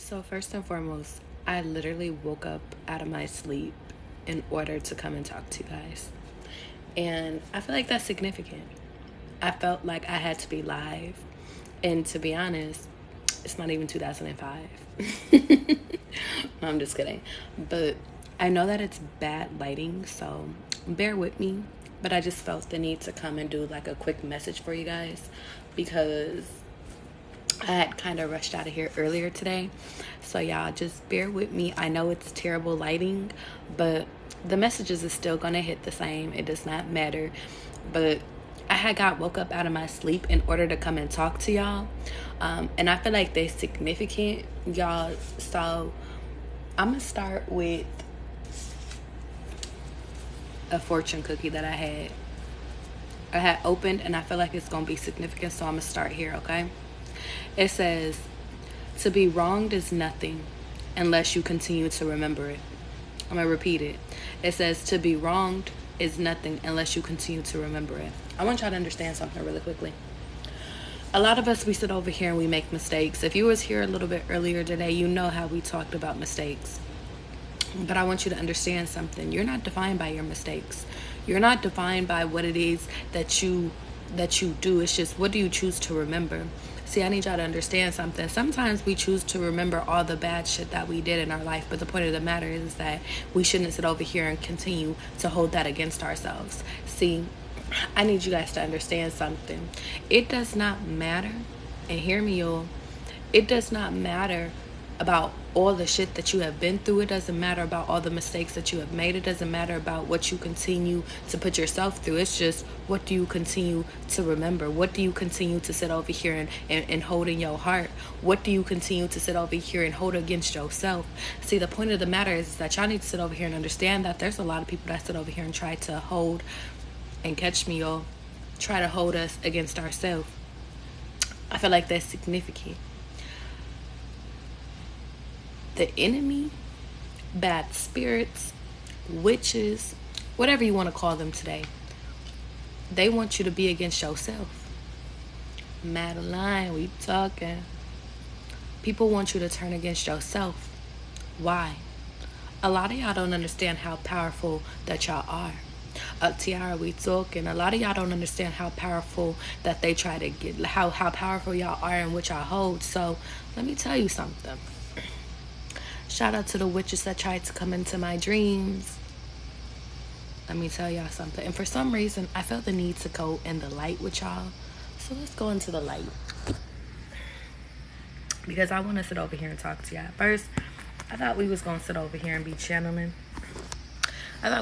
So first and foremost, I literally woke up out of my sleep in order to come and talk to you guys. And I feel like that's significant. I felt like I had to be live. And to be honest, it's not even 2005. No, I'm just kidding. But I know that it's bad lighting, so bear with me. But I just felt the need to come and do like a quick message for you guys because I had kind of rushed out of here earlier today. So y'all just bear with me. I know it's terrible lighting, but the messages is still going to hit the same. It does not matter. But I had woke up out of my sleep in order to come and talk to y'all. And I feel like they're significant, y'all. So I'm going to start with a fortune cookie that I had opened, and I feel like it's going to be significant. So I'm going to start here, okay? It says, to be wronged is nothing unless you continue to remember it. I'm going to repeat it. It says, to be wronged is nothing unless you continue to remember it. I want y'all to understand something really quickly. A lot of us, we sit over here and we make mistakes. If you was here a little bit earlier today, you know how we talked about mistakes. But I want you to understand something. You're not defined by your mistakes. You're not defined by what it is that you do. It's just, what do you choose to remember? See, I need y'all to understand something. Sometimes we choose to remember all the bad shit that we did in our life, but the point of the matter is that we shouldn't sit over here and continue to hold that against ourselves. See, I need you guys to understand something. It does not matter, and hear me, y'all, it does not matter about all the shit that you have been through. It doesn't matter about all the mistakes that you have made. It doesn't matter about what you continue to put yourself through. It's just, what do you continue to remember? What do you continue to sit over here and hold in your heart? What do you continue to sit over here and hold against yourself? See, the point of the matter is that y'all need to sit over here and understand that there's a lot of people that sit over here and try to hold, and catch me, y'all, try to hold us against ourselves. I feel like that's significant. The enemy, bad spirits, witches, whatever you want to call them today, they want you to be against yourself. Madeline, we talking. People want you to turn against yourself. Why? A lot of y'all don't understand how powerful that y'all are. Tiara, we talking. A lot of y'all don't understand how powerful that they try to get, how powerful y'all are and what y'all hold. So let me tell you something. Shout out to the witches that tried to come into my dreams. Let me tell y'all something. And for some reason, I felt the need to go in the light with y'all. So let's go into the light. Because I want to sit over here and talk to y'all. First, I thought we was going to sit over here and be channeling. But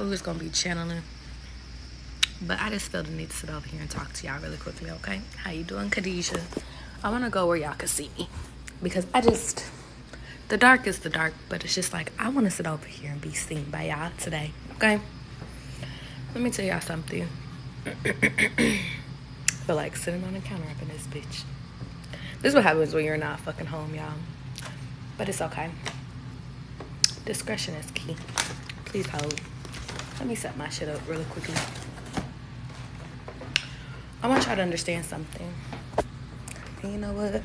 I just felt the need to sit over here and talk to y'all really quickly, okay? How you doing, Khadijah? I want to go where y'all can see me. Because the dark is the dark, but it's just like, I want to sit over here and be seen by y'all today, okay? Let me tell y'all something. I feel like sitting on the counter up in this bitch. This is what happens when you're not fucking home, y'all. But it's okay. Discretion is key. Please hold. Let me set my shit up really quickly. I want y'all to understand something. And you know what?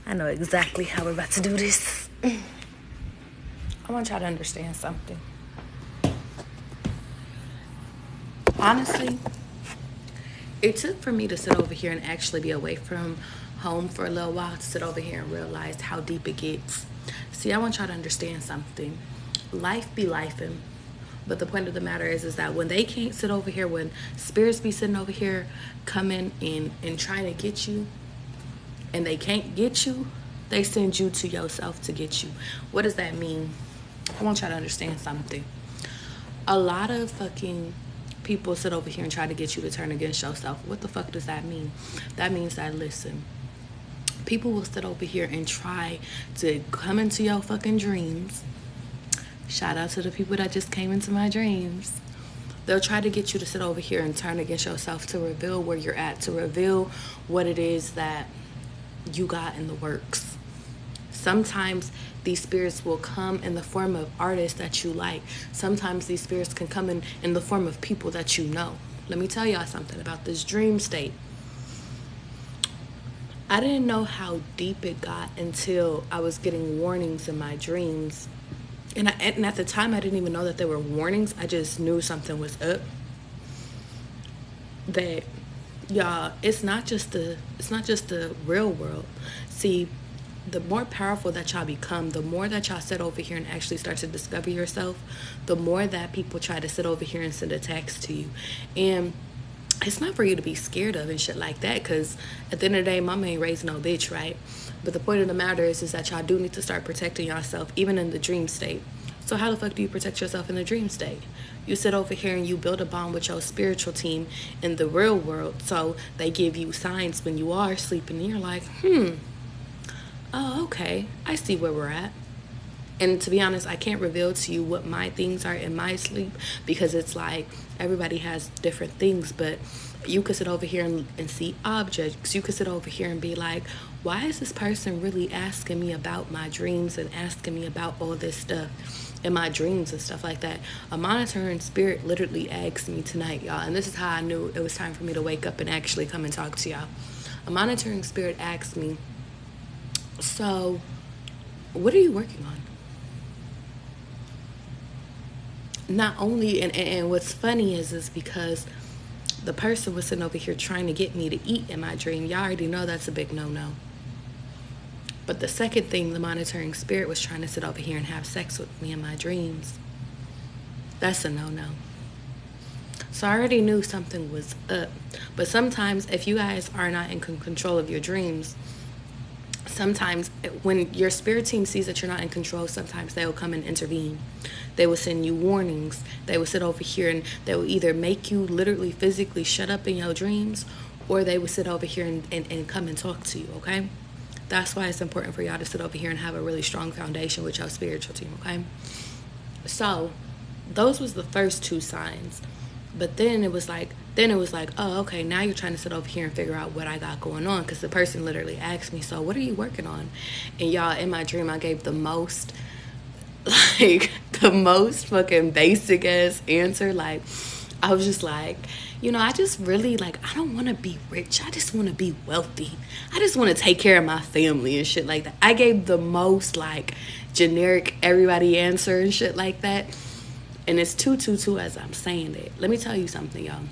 I know exactly how we're about to do this. I want y'all to understand something. Honestly, it took for me to sit over here and actually be away from home for a little while to sit over here and realize how deep it gets. See, I want y'all to understand something. Life be lifing. But the point of the matter is that when they can't sit over here, when spirits be sitting over here coming in and trying to get you, and they can't get you, they send you to yourself to get you. What does that mean? I want y'all to understand something. A lot of fucking people sit over here and try to get you to turn against yourself. What the fuck does that mean? That means that, listen, people will sit over here and try to come into your fucking dreams. Shout out to the people that just came into my dreams. They'll try to get you to sit over here and turn against yourself, to reveal where you're at, to reveal what it is that you got in the works. Sometimes these spirits will come in the form of artists that you like. Sometimes these spirits can come in the form of people that you know. Let me tell y'all something about this dream state. I didn't know how deep it got until I was getting warnings in my dreams. And at the time, I didn't even know that they were warnings. I just knew something was up. That, y'all, it's not just the real world. See, the more powerful that y'all become, the more that y'all sit over here and actually start to discover yourself, the more that people try to sit over here and send attacks to you. And it's not for you to be scared of and shit like that, because at the end of the day, mama ain't raised no bitch, right? But the point of the matter is that y'all do need to start protecting yourself, even in the dream state. So how the fuck do you protect yourself in the dream state? You sit over here and you build a bond with your spiritual team in the real world. So they give you signs when you are sleeping and you're like, oh, okay, I see where we're at. And to be honest, I can't reveal to you what my things are in my sleep, because it's like everybody has different things. But you could sit over here and see objects. You could sit over here and be like, why is this person really asking me about my dreams and asking me about all this stuff in my dreams and stuff like that? A monitoring spirit literally asked me tonight, y'all, and this is how I knew it was time for me to wake up and actually come and talk to y'all. A monitoring spirit asked me, so what are you working on? Not only, and what's funny is because the person was sitting over here trying to get me to eat in my dream. Y'all already know that's a big no-no. But the second thing, the monitoring spirit was trying to sit over here and have sex with me in my dreams. That's a no-no. So I already knew something was up. But sometimes if you guys are not in control of your dreams, sometimes when your spirit team sees that you're not in control, sometimes they will come and intervene. They will send you warnings. They will sit over here and they will either make you literally physically shut up in your dreams, or they will sit over here and come and talk to you, okay? That's why it's important for y'all to sit over here and have a really strong foundation with your spiritual team, okay? So those was the first two signs. But then it was like, oh, okay, now you're trying to sit over here and figure out what I got going on, because the person literally asked me, so what are you working on? And y'all, in my dream, I gave the most fucking basic ass answer. Like, I was just like, I just really, I don't want to be rich. I just want to be wealthy. I just want to take care of my family and shit like that. I gave the most, generic everybody answer and shit like that. And it's 222 as I'm saying it. Let me tell you something, y'all.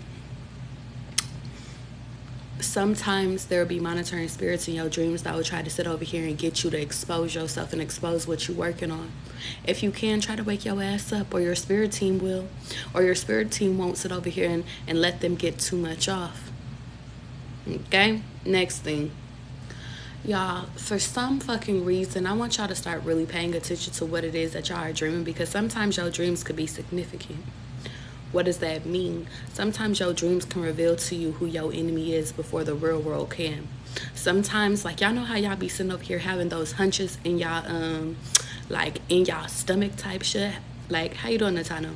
Sometimes there will be monitoring spirits in your dreams that will try to sit over here and get you to expose yourself and expose what you're working on. If you can, try to wake your ass up, or your spirit team will. Or your spirit team won't sit over here and let them get too much off. Okay? Next thing. Y'all, for some fucking reason, I want y'all to start really paying attention to what it is that y'all are dreaming, because sometimes your dreams could be significant. What does that mean? Sometimes your dreams can reveal to you who your enemy is before the real world can. Sometimes, y'all know how y'all be sitting up here having those hunches in y'all, in y'all stomach type shit? How you doing, Natano?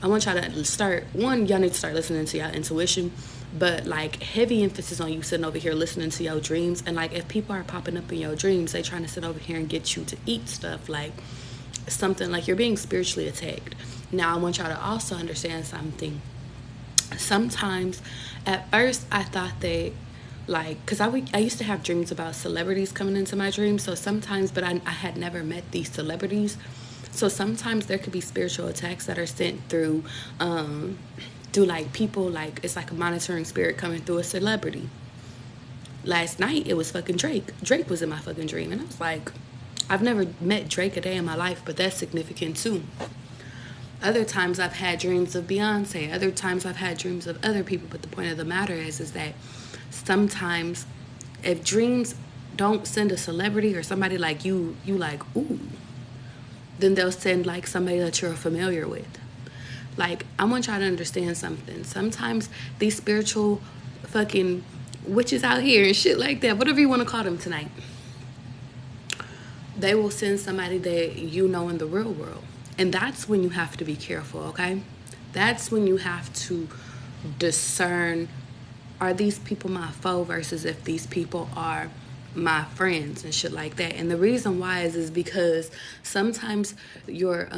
I want y'all to start, y'all need to start listening to y'all intuition. But heavy emphasis on you sitting over here listening to your dreams. And if people are popping up in your dreams, they trying to sit over here and get you to eat stuff, something you're being spiritually attacked. Now I want y'all to also understand something. Sometimes at first I thought that because I used to have dreams about celebrities coming into my dreams. So sometimes, but I had never met these celebrities. So sometimes there could be spiritual attacks that are sent through people, it's a monitoring spirit coming through a celebrity. Last night it was fucking Drake. Drake was in my fucking dream, and I was like, I've never met Drake a day in my life, but that's significant too. Other times I've had dreams of Beyonce. Other times I've had dreams of other people. But the point of the matter is that sometimes if dreams don't send a celebrity or somebody you ooh, then they'll send somebody that you're familiar with. I want y'all to understand something. Sometimes these spiritual fucking witches out here and shit like that, whatever you want to call them tonight, they will send somebody that you know in the real world. And that's when you have to be careful, okay? That's when you have to discern, are these people my foe versus if these people are my friends and shit like that. And the reason why is because sometimes your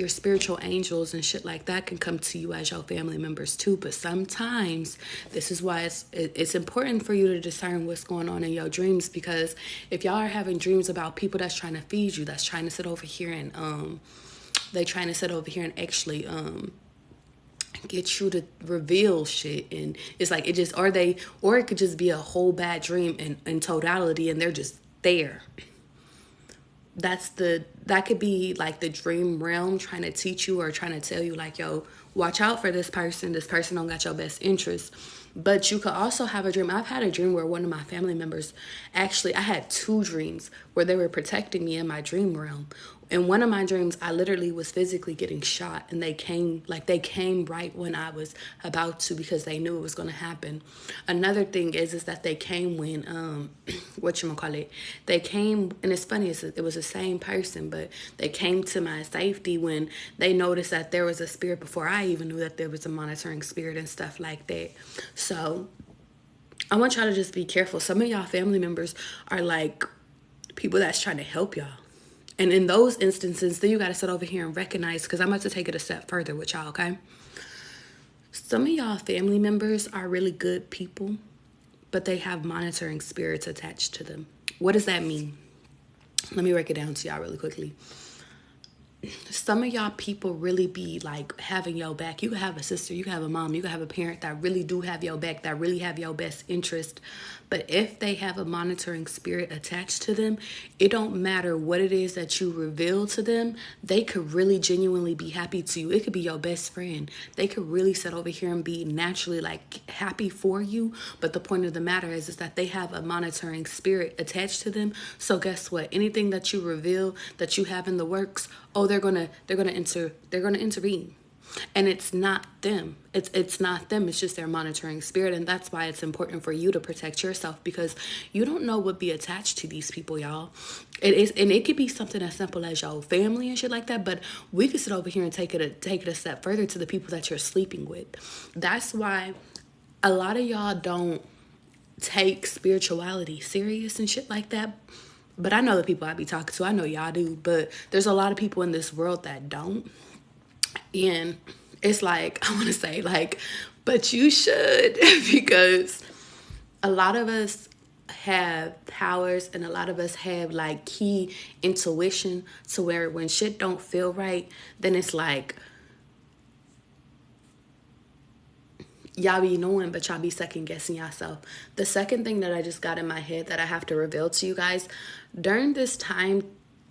spiritual angels and shit like that can come to you as your family members too. But sometimes this is why it's important for you to discern what's going on in your dreams, because if y'all are having dreams about people that's trying to feed you, that's trying to sit over here and they trying to sit over here and actually get you to reveal shit, and it's like it just, or it could just be a whole bad dream in totality, and they're just there. That could be like the dream realm trying to teach you or trying to tell you like, yo, watch out for this person don't got your best interest. But you could also have a dream. I've had a dream where one of my family members, actually I had two dreams where they were protecting me in my dream realm. In one of my dreams, I literally was physically getting shot, and they came right when I was about to, because they knew it was going to happen. Another thing is that they came when whatchamacallit, they came, and it's funny, it was the same person, but they came to my safety when they noticed that there was a spirit before I even knew that there was a monitoring spirit and stuff like that. So I want y'all to just be careful. Some of y'all family members are like people that's trying to help y'all. And in those instances, then you got to sit over here and recognize, because I'm about to take it a step further with y'all, okay? Some of y'all family members are really good people, but they have monitoring spirits attached to them. What does that mean? Let me break it down to y'all really quickly. Some of y'all people really be like having your back. You can have a sister, you can have a mom, you can have a parent that really do have your back, that really have your best interest. But if they have a monitoring spirit attached to them, it don't matter what it is that you reveal to them, they could really genuinely be happy to you. It could be your best friend. They could really sit over here and be naturally like happy for you. But the point of the matter is that they have a monitoring spirit attached to them. So guess what? Anything that you reveal that you have in the works, oh, they're gonna intervene. And it's not them. It's not them. It's just their monitoring spirit. And that's why it's important for you to protect yourself, because you don't know what be attached to these people, y'all. It is, and it could be something as simple as your family and shit like that. But we could sit over here and take it a step further to the people that you're sleeping with. That's why a lot of y'all don't take spirituality serious and shit like that. But I know the people I be talking to, I know y'all do, but there's a lot of people in this world that don't. And it's like, I want to say like, but you should, because a lot of us have powers, and a lot of us have like key intuition to where when shit don't feel right, then it's like, y'all be knowing, but y'all be second guessing yourself. The second thing that I just got in my head that I have to reveal to you guys, during this time,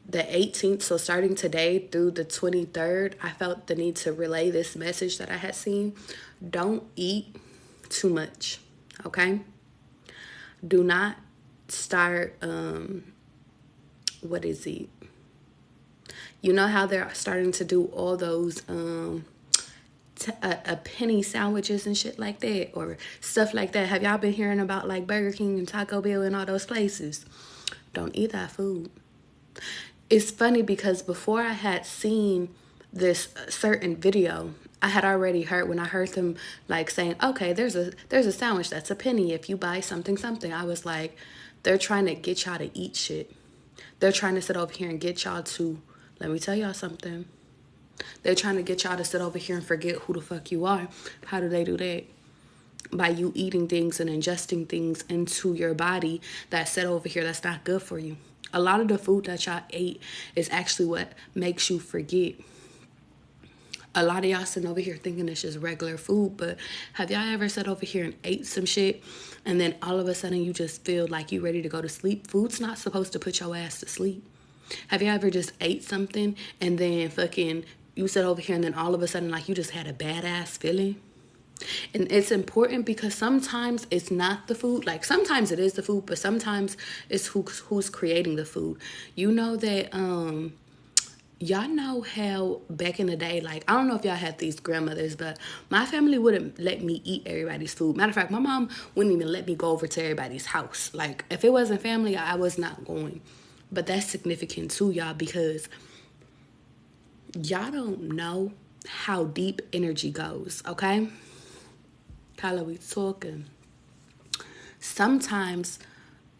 the 18th, so starting today through the 23rd, I felt the need to relay this message that I had seen. Don't eat too much, okay? Do not start, what is it? You know how they're starting to do all those, a penny sandwiches and shit like that, or stuff like that. Have y'all been hearing about like Burger King and Taco Bell and all those places? Don't eat that food. It's funny because before I had seen this certain video, I had already heard, when I heard them like saying, okay, there's a sandwich that's a penny if you buy something. I was like, they're trying to get y'all to eat shit. They're trying to sit over here and get y'all to, let me tell y'all something. They're trying to get y'all to sit over here and forget who the fuck you are. How do they do that? By you eating things and ingesting things into your body that sit over here that's not good for you. A lot of the food that y'all ate is actually what makes you forget. A lot of y'all sitting over here thinking it's just regular food, but have y'all ever sat over here and ate some shit and then all of a sudden you just feel like you ready to go to sleep? Food's not supposed to put your ass to sleep. Have you ever just ate something and then fucking you sit over here and then all of a sudden like you just had a badass feeling? And it's important because sometimes it's not the food. Like sometimes it is the food, but sometimes it's who's creating the food. You know that y'all know how back in the day, like I don't know if y'all had these grandmothers, but my family wouldn't let me eat everybody's food. Matter of fact, my mom wouldn't even let me go over to everybody's house. Like if it wasn't family, I was not going. But that's significant too, y'all, because y'all don't know how deep energy goes, okay? Kyla, we talking. Sometimes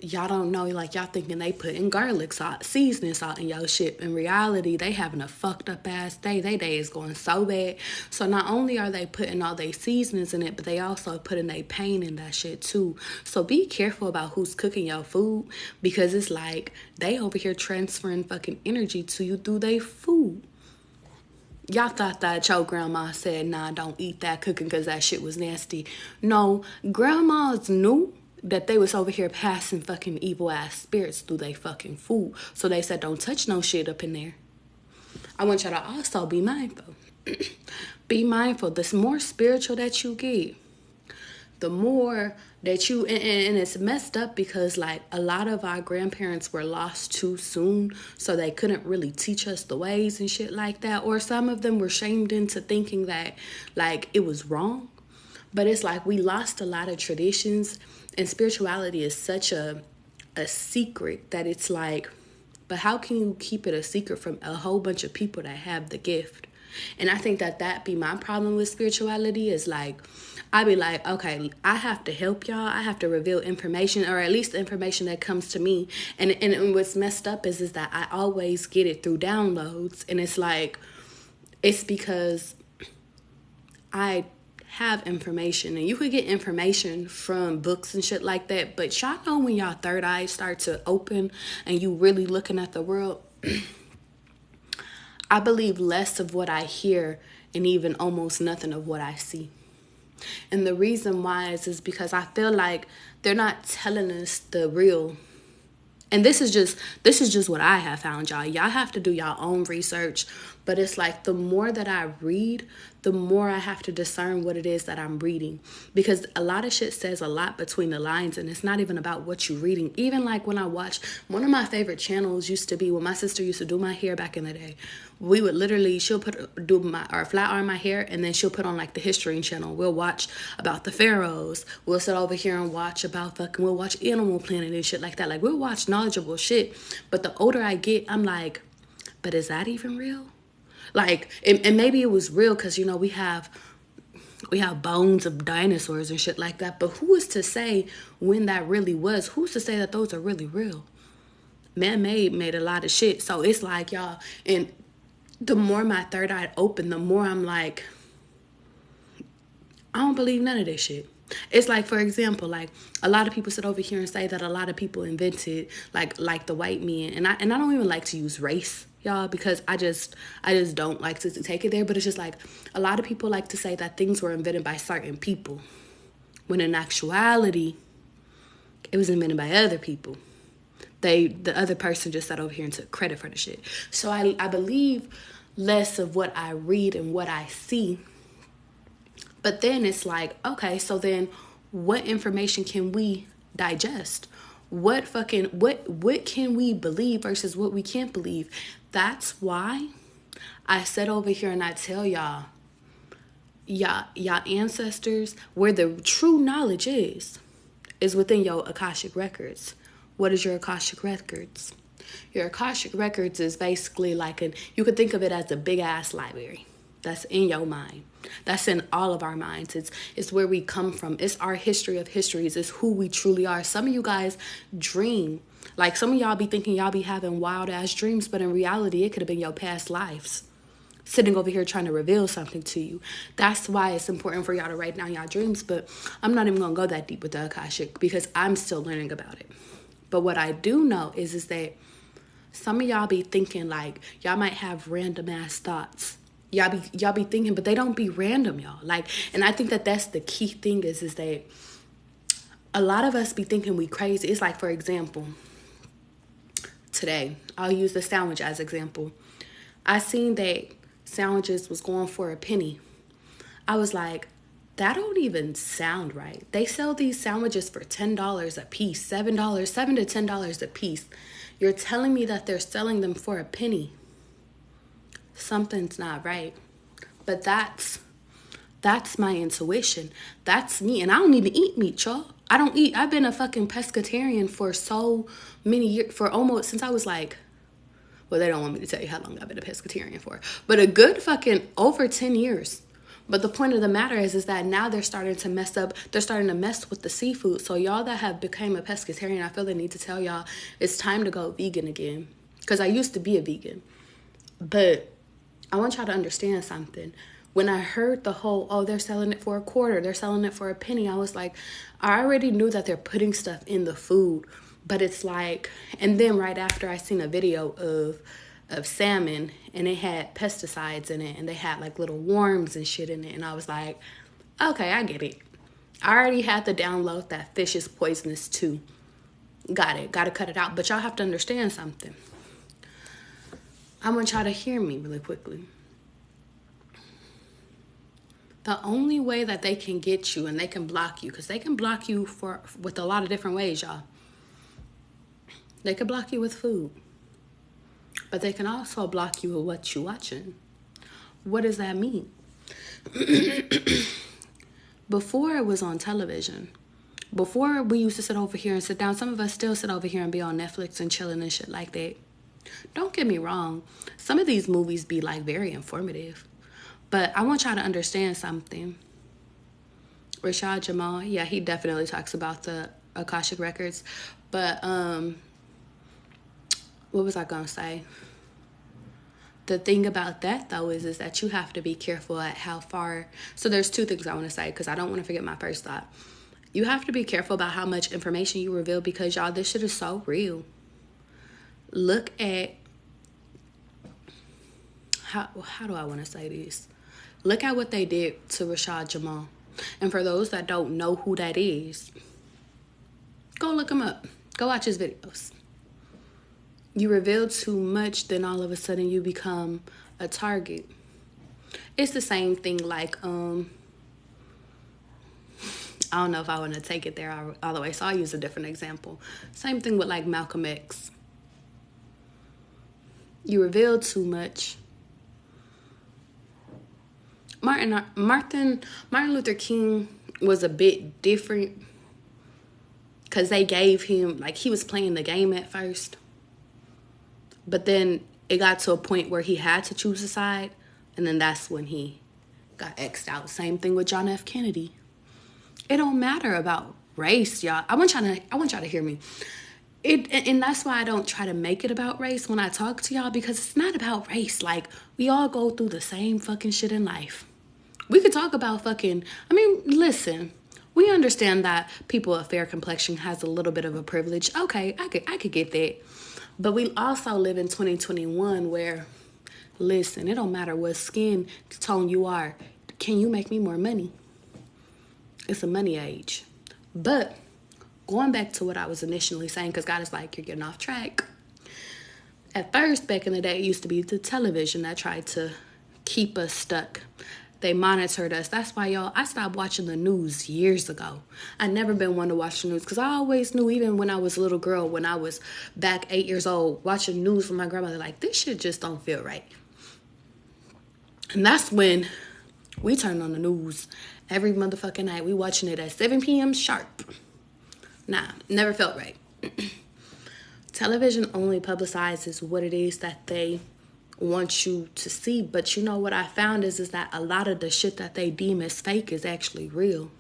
y'all don't know, like, y'all thinking they putting garlic salt, seasoning salt in your shit. In reality, they having a fucked up ass day. They day is going so bad. So not only are they putting all their seasonings in it, but they also putting their pain in that shit too. So be careful about who's cooking your food, because it's like they over here transferring fucking energy to you through their food. Y'all thought that your grandma said, nah, don't eat that cooking because that shit was nasty. No, grandmas knew that they was over here passing fucking evil ass spirits through their fucking food. So they said, don't touch no shit up in there. I want y'all to also be mindful. Be mindful. The more spiritual that you get, the more that you, and it's messed up because like a lot of our grandparents were lost too soon, so they couldn't really teach us the ways and shit like that, or some of them were shamed into thinking that like it was wrong. But it's like we lost a lot of traditions, and spirituality is such a secret that it's like, but how can you keep it a secret from a whole bunch of people that have the gift? And I think that be my problem with spirituality is like, I be like, okay, I have to help y'all. I have to reveal information, or at least the information that comes to me. And what's messed up is that I always get it through downloads. And it's like, it's because I have information, and you could get information from books and shit like that. But y'all know when y'all third eye start to open and you really looking at the world, I believe less of what I hear and even almost nothing of what I see. And the reason why is because I feel like they're not telling us the real. And this is just what I have found, y'all. Y'all have to do y'all own research. But it's like the more that I read, the more I have to discern what it is that I'm reading. Because a lot of shit says a lot between the lines, and it's not even about what you're reading. Even like when I watch, one of my favorite channels used to be when my sister used to do my hair back in the day. We would literally, she'll do my, or flat iron my hair, and then she'll put on like the history channel. We'll watch about the pharaohs. We'll sit over here and watch about we'll watch Animal Planet and shit like that. Like we'll watch knowledgeable shit. But the older I get, I'm like, but is that even real? Like, and maybe it was real because, you know, we have bones of dinosaurs and shit like that. But who is to say when that really was? Who's to say that those are really real? Man-made made a lot of shit. So it's like, y'all, and the more my third eye opened, the more I'm like, I don't believe none of this shit. It's like, for example, like a lot of people sit over here and say that a lot of people invented like the white men, and I don't even like to use race, y'all, because I just don't like to take it there. But it's just like a lot of people like to say that things were invented by certain people, when in actuality it was invented by other people. The other person just sat over here and took credit for the shit. So I believe less of what I read and what I see. But then it's like, okay, so then what information can we digest? What can we believe versus what we can't believe? That's why I sit over here and I tell y'all ancestors, where the true knowledge is within your Akashic records. What is your Akashic records? Your Akashic records is basically like you could think of it as a big ass library that's in your mind. That's in all of our minds. It's where we come from. It's our history of histories. It's who we truly are. Some of you guys dream. Like some of y'all be thinking y'all be having wild ass dreams, but in reality, it could have been your past lives sitting over here trying to reveal something to you. That's why it's important for y'all to write down y'all dreams. But I'm not even going to go that deep with the Akashic because I'm still learning about it. But what I do know is that some of y'all be thinking like y'all might have random ass thoughts. Y'all be thinking, but they don't be random, y'all. Like, and I think that's the key thing is that a lot of us be thinking we crazy. It's like, for example, today, I'll use the sandwich as example. I seen that sandwiches was going for a penny. I was like, that don't even sound right. They sell these sandwiches for $10 a piece, $7 to $10 a piece. You're telling me that they're selling them for a penny. Something's not right. But that's my intuition. That's me. And I don't even eat meat, y'all. I've been a fucking pescatarian for so many years, for almost since I was like, well, they don't want me to tell you how long I've been a pescatarian for, but a good fucking over 10 years. But the point of the matter is that now they're starting to mess up. They're starting to mess with the seafood. So y'all that have become a pescatarian, I feel the need to tell y'all it's time to go vegan again. Because I used to be a vegan. But I want y'all to understand something. When I heard the whole, oh, they're selling it for $0.25, they're selling it for a penny, I was like, I already knew that they're putting stuff in the food. But it's like, and then right after I seen a video of salmon, and it had pesticides in it, and they had like little worms and shit in it, and I was like, okay, I get it. I already had to download that fish is poisonous too. Got it. Got to cut it out. But y'all have to understand something. I want y'all to hear me really quickly. The only way that they can get you and they can block you, because they can block you with a lot of different ways, y'all. They can block you with food. But they can also block you with what you're watching. What does that mean? Before it was on television, before we used to sit over here and sit down, some of us still sit over here and be on Netflix and chilling and shit like that. Don't get me wrong. Some of these movies be like very informative. But I want y'all to understand something. Rashad Jamal, yeah, he definitely talks about the Akashic Records. But, what was I going to say? The thing about that, though, is that you have to be careful at how far. So there's two things I want to say, because I don't want to forget my first thought. You have to be careful about how much information you reveal, because, y'all, this shit is so real. Look at, how do I want to say this? Look at what they did to Rashad Jamal. And for those that don't know who that is, go look him up. Go watch his videos. You reveal too much, then all of a sudden you become a target. It's the same thing like, I don't know if I want to take it there all the way, so I'll use a different example. Same thing with like Malcolm X. You reveal too much. Martin Luther King was a bit different, because they gave him, like, he was playing the game at first. But then it got to a point where he had to choose a side, and then that's when he got X'd out. Same thing with John F. Kennedy. It don't matter about race, y'all. I want y'all to hear me. And that's why I don't try to make it about race when I talk to y'all, because it's not about race. Like, we all go through the same fucking shit in life. We could talk about listen, we understand that people of fair complexion has a little bit of a privilege. Okay, I could get that. But we also live in 2021 where, listen, it don't matter what skin tone you are. Can you make me more money? It's a money age. But going back to what I was initially saying, because God is like, you're getting off track. At first, back in the day, it used to be the television that tried to keep us stuck. They monitored us. That's why, y'all, I stopped watching the news years ago. I never been one to watch the news, because I always knew, even when I was a little girl, when I was back 8 years old, watching news with my grandmother, like, this shit just don't feel right. And that's when we turned on the news every motherfucking night. We watching it at 7 p.m. sharp. Nah, never felt right. Television only publicizes what it is that they want you to see. But you know what I found is that a lot of the shit that they deem as fake is actually real.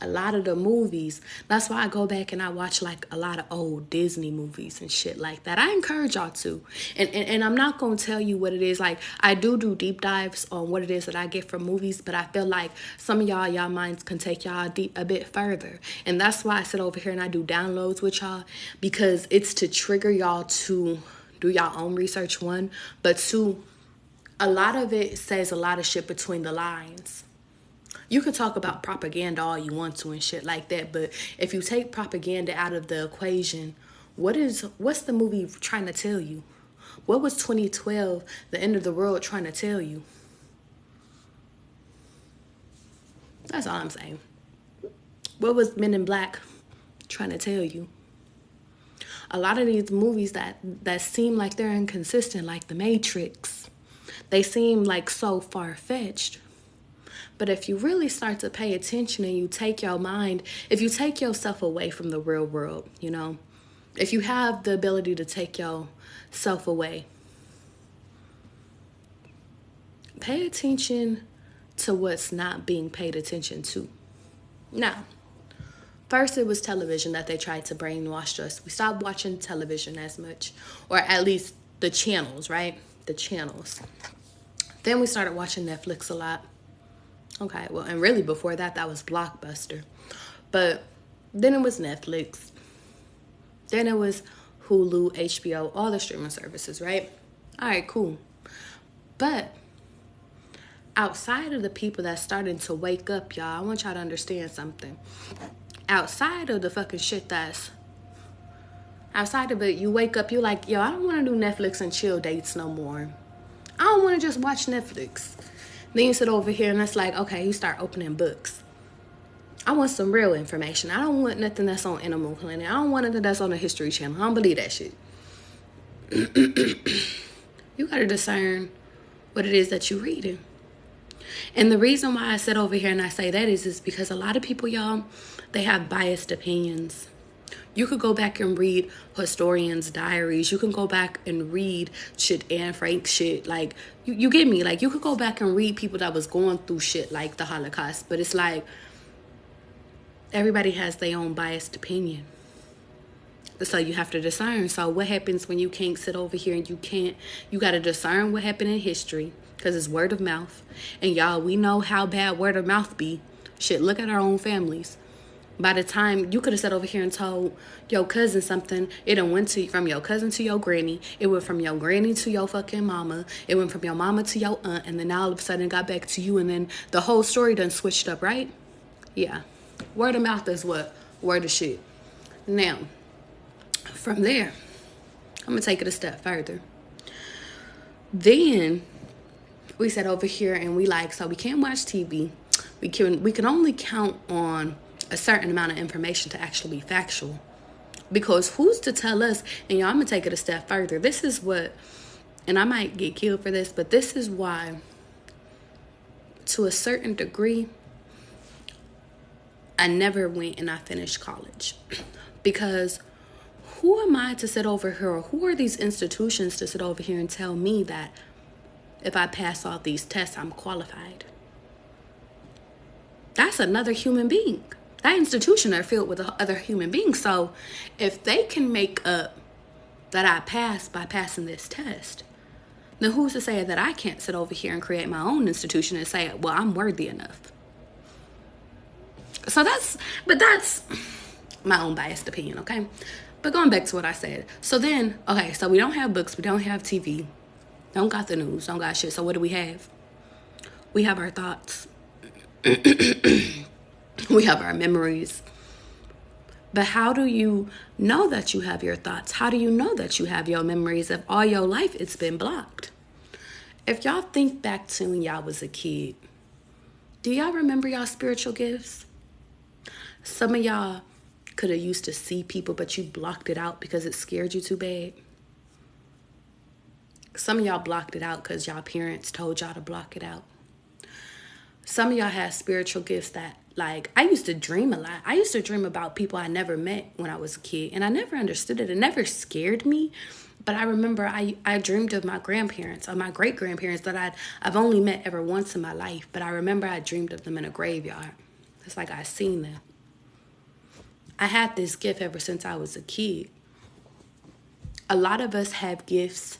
A lot of the movies, that's why I go back and I watch like a lot of old Disney movies and shit like that. I encourage y'all to. And I'm not going to tell you what it is. Like, I do deep dives on what it is that I get from movies, but I feel like some of y'all minds can take y'all a bit further. And that's why I sit over here and I do downloads with y'all, because it's to trigger y'all to do y'all own research, one. But two, a lot of it says a lot of shit between the lines. You can talk about propaganda all you want to and shit like that, but if you take propaganda out of the equation, what's the movie trying to tell you? What was 2012, the end of the world, trying to tell you? That's all I'm saying. What was Men in Black trying to tell you? A lot of these movies that seem like they're inconsistent, like The Matrix, they seem like so far-fetched. But if you really start to pay attention and you take your mind, if you take yourself away from the real world, you know, if you have the ability to take yourself away, Pay attention to what's not being paid attention to. Now, first it was television that they tried to brainwash us. We stopped watching television as much, or at least the channels, right? The channels. Then we started watching Netflix a lot. Okay, well, and really before that, that was Blockbuster. But then it was Netflix. Then it was Hulu, HBO, all the streaming services, right? All right, cool. But outside of the people that's starting to wake up, y'all, I want y'all to understand something. Outside of the fucking shit that's outside of it, you wake up, you're like, yo, I don't want to do Netflix and chill dates no more. I don't want to just watch Netflix. Then you sit over here and it's like, okay, you start opening books. I want some real information. I don't want nothing that's on Animal Planet. I don't want nothing that's on the History Channel. I don't believe that shit. You got to discern what it is that you're reading. And the reason why I sit over here and I say that is because a lot of people, y'all, they have biased opinions. You could go back and read historians' diaries. You can go back and read shit, Anne Frank shit. Like, you get me? Like, you could go back and read people that was going through shit like the Holocaust. But it's like, everybody has their own biased opinion. So you have to discern. So what happens when you can't sit over here and you got to discern what happened in history, because it's word of mouth. And y'all, we know how bad word of mouth be. Shit, look at our own families. By the time you could have sat over here and told your cousin something, it done went from your cousin to your granny. It went from your granny to your fucking mama. It went from your mama to your aunt. And then all of a sudden it got back to you. And then the whole story done switched up, right? Yeah. Word of mouth is what? Word of shit. Now, from there, I'm going to take it a step further. Then we sat over here and we like, so we can't watch TV. We can only count on a certain amount of information to actually be factual. Because who's to tell us? And y'all, I'm going to take it a step further. This is what, and I might get killed for this, but this is why, to a certain degree, I never went and I finished college. Because who am I to sit over here, or who are these institutions to sit over here and tell me that if I pass all these tests, I'm qualified? That's another human being. That institution are filled with other human beings. So if they can make up that I passed by passing this test, then who's to say that I can't sit over here and create my own institution and say, well, I'm worthy enough? So that's my own biased opinion, okay? But going back to what I said. So then, okay, so we don't have books, we don't have TV, don't got the news, don't got shit. So what do we have? We have our thoughts. We have our memories. But how do you know that you have your thoughts? How do you know that you have your memories if all your life it's been blocked? If y'all think back to when y'all was a kid, do y'all remember y'all spiritual gifts? Some of y'all could have used to see people, but you blocked it out because it scared you too bad. Some of y'all blocked it out because y'all parents told y'all to block it out. Some of y'all have spiritual gifts that, like, I used to dream a lot. I used to dream about people I never met when I was a kid, and I never understood it. It never scared me, but I remember I dreamed of my grandparents, or my great-grandparents that I've only met ever once in my life, but I remember I dreamed of them in a graveyard. It's like I seen them. I had this gift ever since I was a kid. A lot of us have gifts.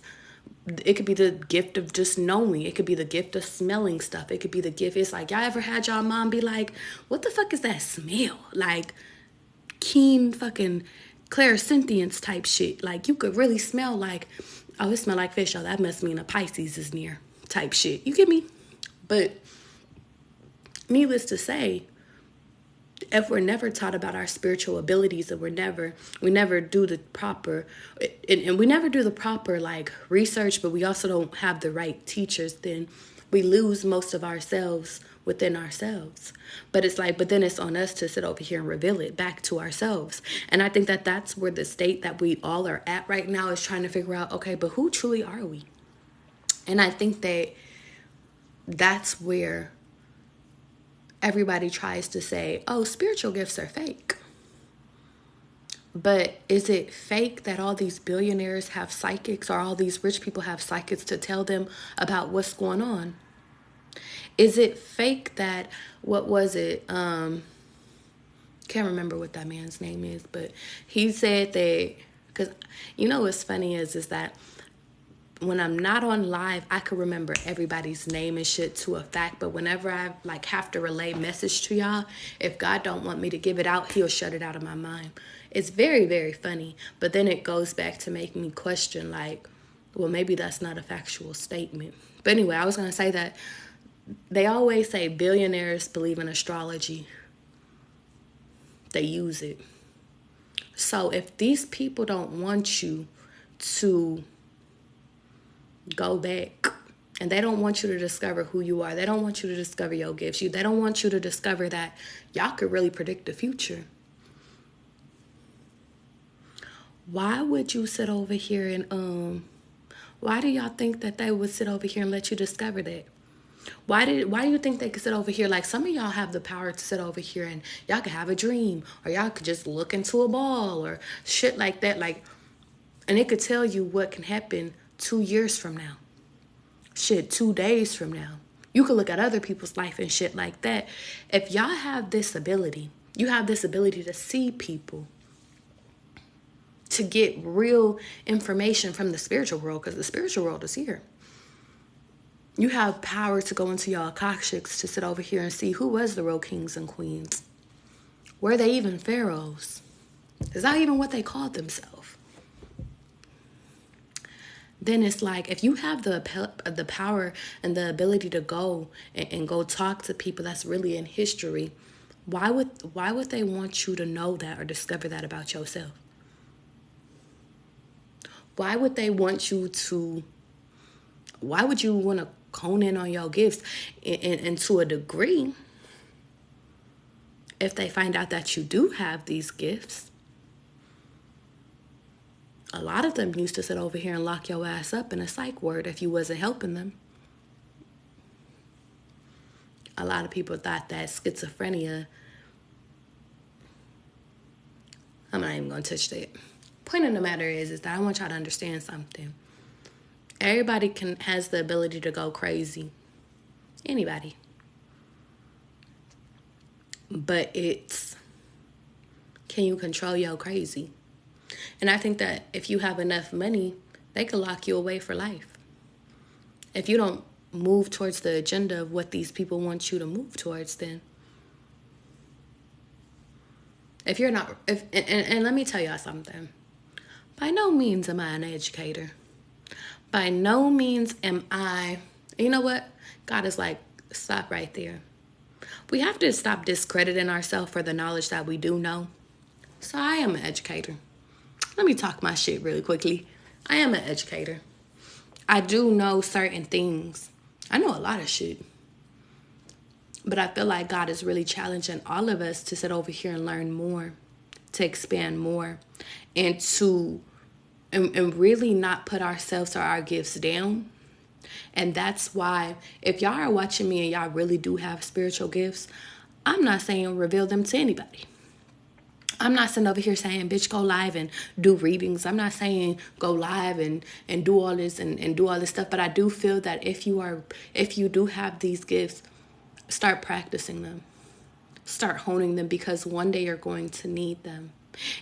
It could be the gift of just knowing. It could be the gift of smelling stuff. It could be the gift. It's like, y'all ever had y'all mom be like, what the fuck is that smell? Like, keen fucking clairsentience type shit. Like, you could really smell like, oh, it smell like fish. Oh, that must mean a Pisces is near type shit. You get me? But needless to say, if we're never taught about our spiritual abilities, and we never do the proper, and we never do the proper like research, but we also don't have the right teachers, then we lose most of ourselves within ourselves. But it's like, but then it's on us to sit over here and reveal it back to ourselves. And I think that that's where the state that we all are at right now is trying to figure out, okay, but who truly are we? And I think that that's where everybody tries to say, oh, spiritual gifts are fake. But is it fake that all these billionaires have psychics, or all these rich people have psychics to tell them about what's going on? Is it fake that, what was it? Can't remember what that man's name is, but he said that, because you know what's funny is that when I'm not on live, I could remember everybody's name and shit to a fact. But whenever I like have to relay message to y'all, if God don't want me to give it out, he'll shut it out of my mind. It's very, very funny. But then it goes back to make me question, like, well, maybe that's not a factual statement. But anyway, I was going to say that they always say billionaires believe in astrology. They use it. So if these people don't want you to go back, and they don't want you to discover who you are, they don't want you to discover your gifts, they don't want you to discover that y'all could really predict the future, why would you sit over here and why do y'all think that they would sit over here and let you discover that? Why do you think they could sit over here? Like, some of y'all have the power to sit over here and y'all could have a dream, or y'all could just look into a ball or shit like that, like, and it could tell you what can happen 2 years from now. Shit, 2 days from now. You could look at other people's life and shit like that. If y'all have this ability, you have this ability to see people, to get real information from the spiritual world, because the spiritual world is here. You have power to go into your Akashics to sit over here and see who was the real kings and queens. Were they even pharaohs? Is that even what they called themselves? Then it's like, if you have the power and the ability to go and go talk to people that's really in history, why would they want you to know that or discover that about yourself? Why would they want you to? Why would you want to hone in on your gifts? And to a degree, if they find out that you do have these gifts, a lot of them used to sit over here and lock your ass up in a psych ward if you wasn't helping them. A lot of people thought that schizophrenia, I'm not even going to touch that. Point of the matter is that I want y'all to understand something. Everybody has the ability to go crazy. Anybody. But it's, can you control your crazy? And I think that if you have enough money, they could lock you away for life. If you don't move towards the agenda of what these people want you to move towards, then if you're not, and let me tell y'all something. By no means am I an educator. By no means am I, you know what? God is like, stop right there. We have to stop discrediting ourselves for the knowledge that we do know. So I am an educator. Let me talk my shit really quickly. I am an educator. I do know certain things. I know a lot of shit. But I feel like God is really challenging all of us to sit over here and learn more, to expand more, and to and really not put ourselves or our gifts down. And that's why, if y'all are watching me and y'all really do have spiritual gifts, I'm not saying reveal them to anybody. I'm not sitting over here saying, bitch, go live and do readings. I'm not saying go live and do all this and do all this stuff. But I do feel that if you do have these gifts, start practicing them. Start honing them, because one day you're going to need them.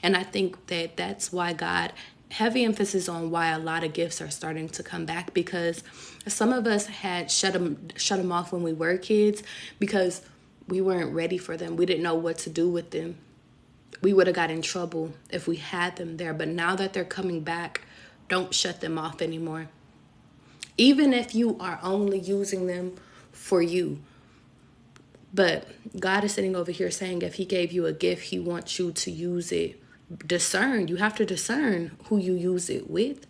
And I think that that's why God, heavy emphasis on why a lot of gifts are starting to come back, because some of us had shut them off when we were kids because we weren't ready for them. We didn't know what to do with them. We would have got in trouble if we had them there. But now that they're coming back, don't shut them off anymore. Even if you are only using them for you. But God is sitting over here saying, if he gave you a gift, he wants you to use it. Discern. You have to discern who you use it with.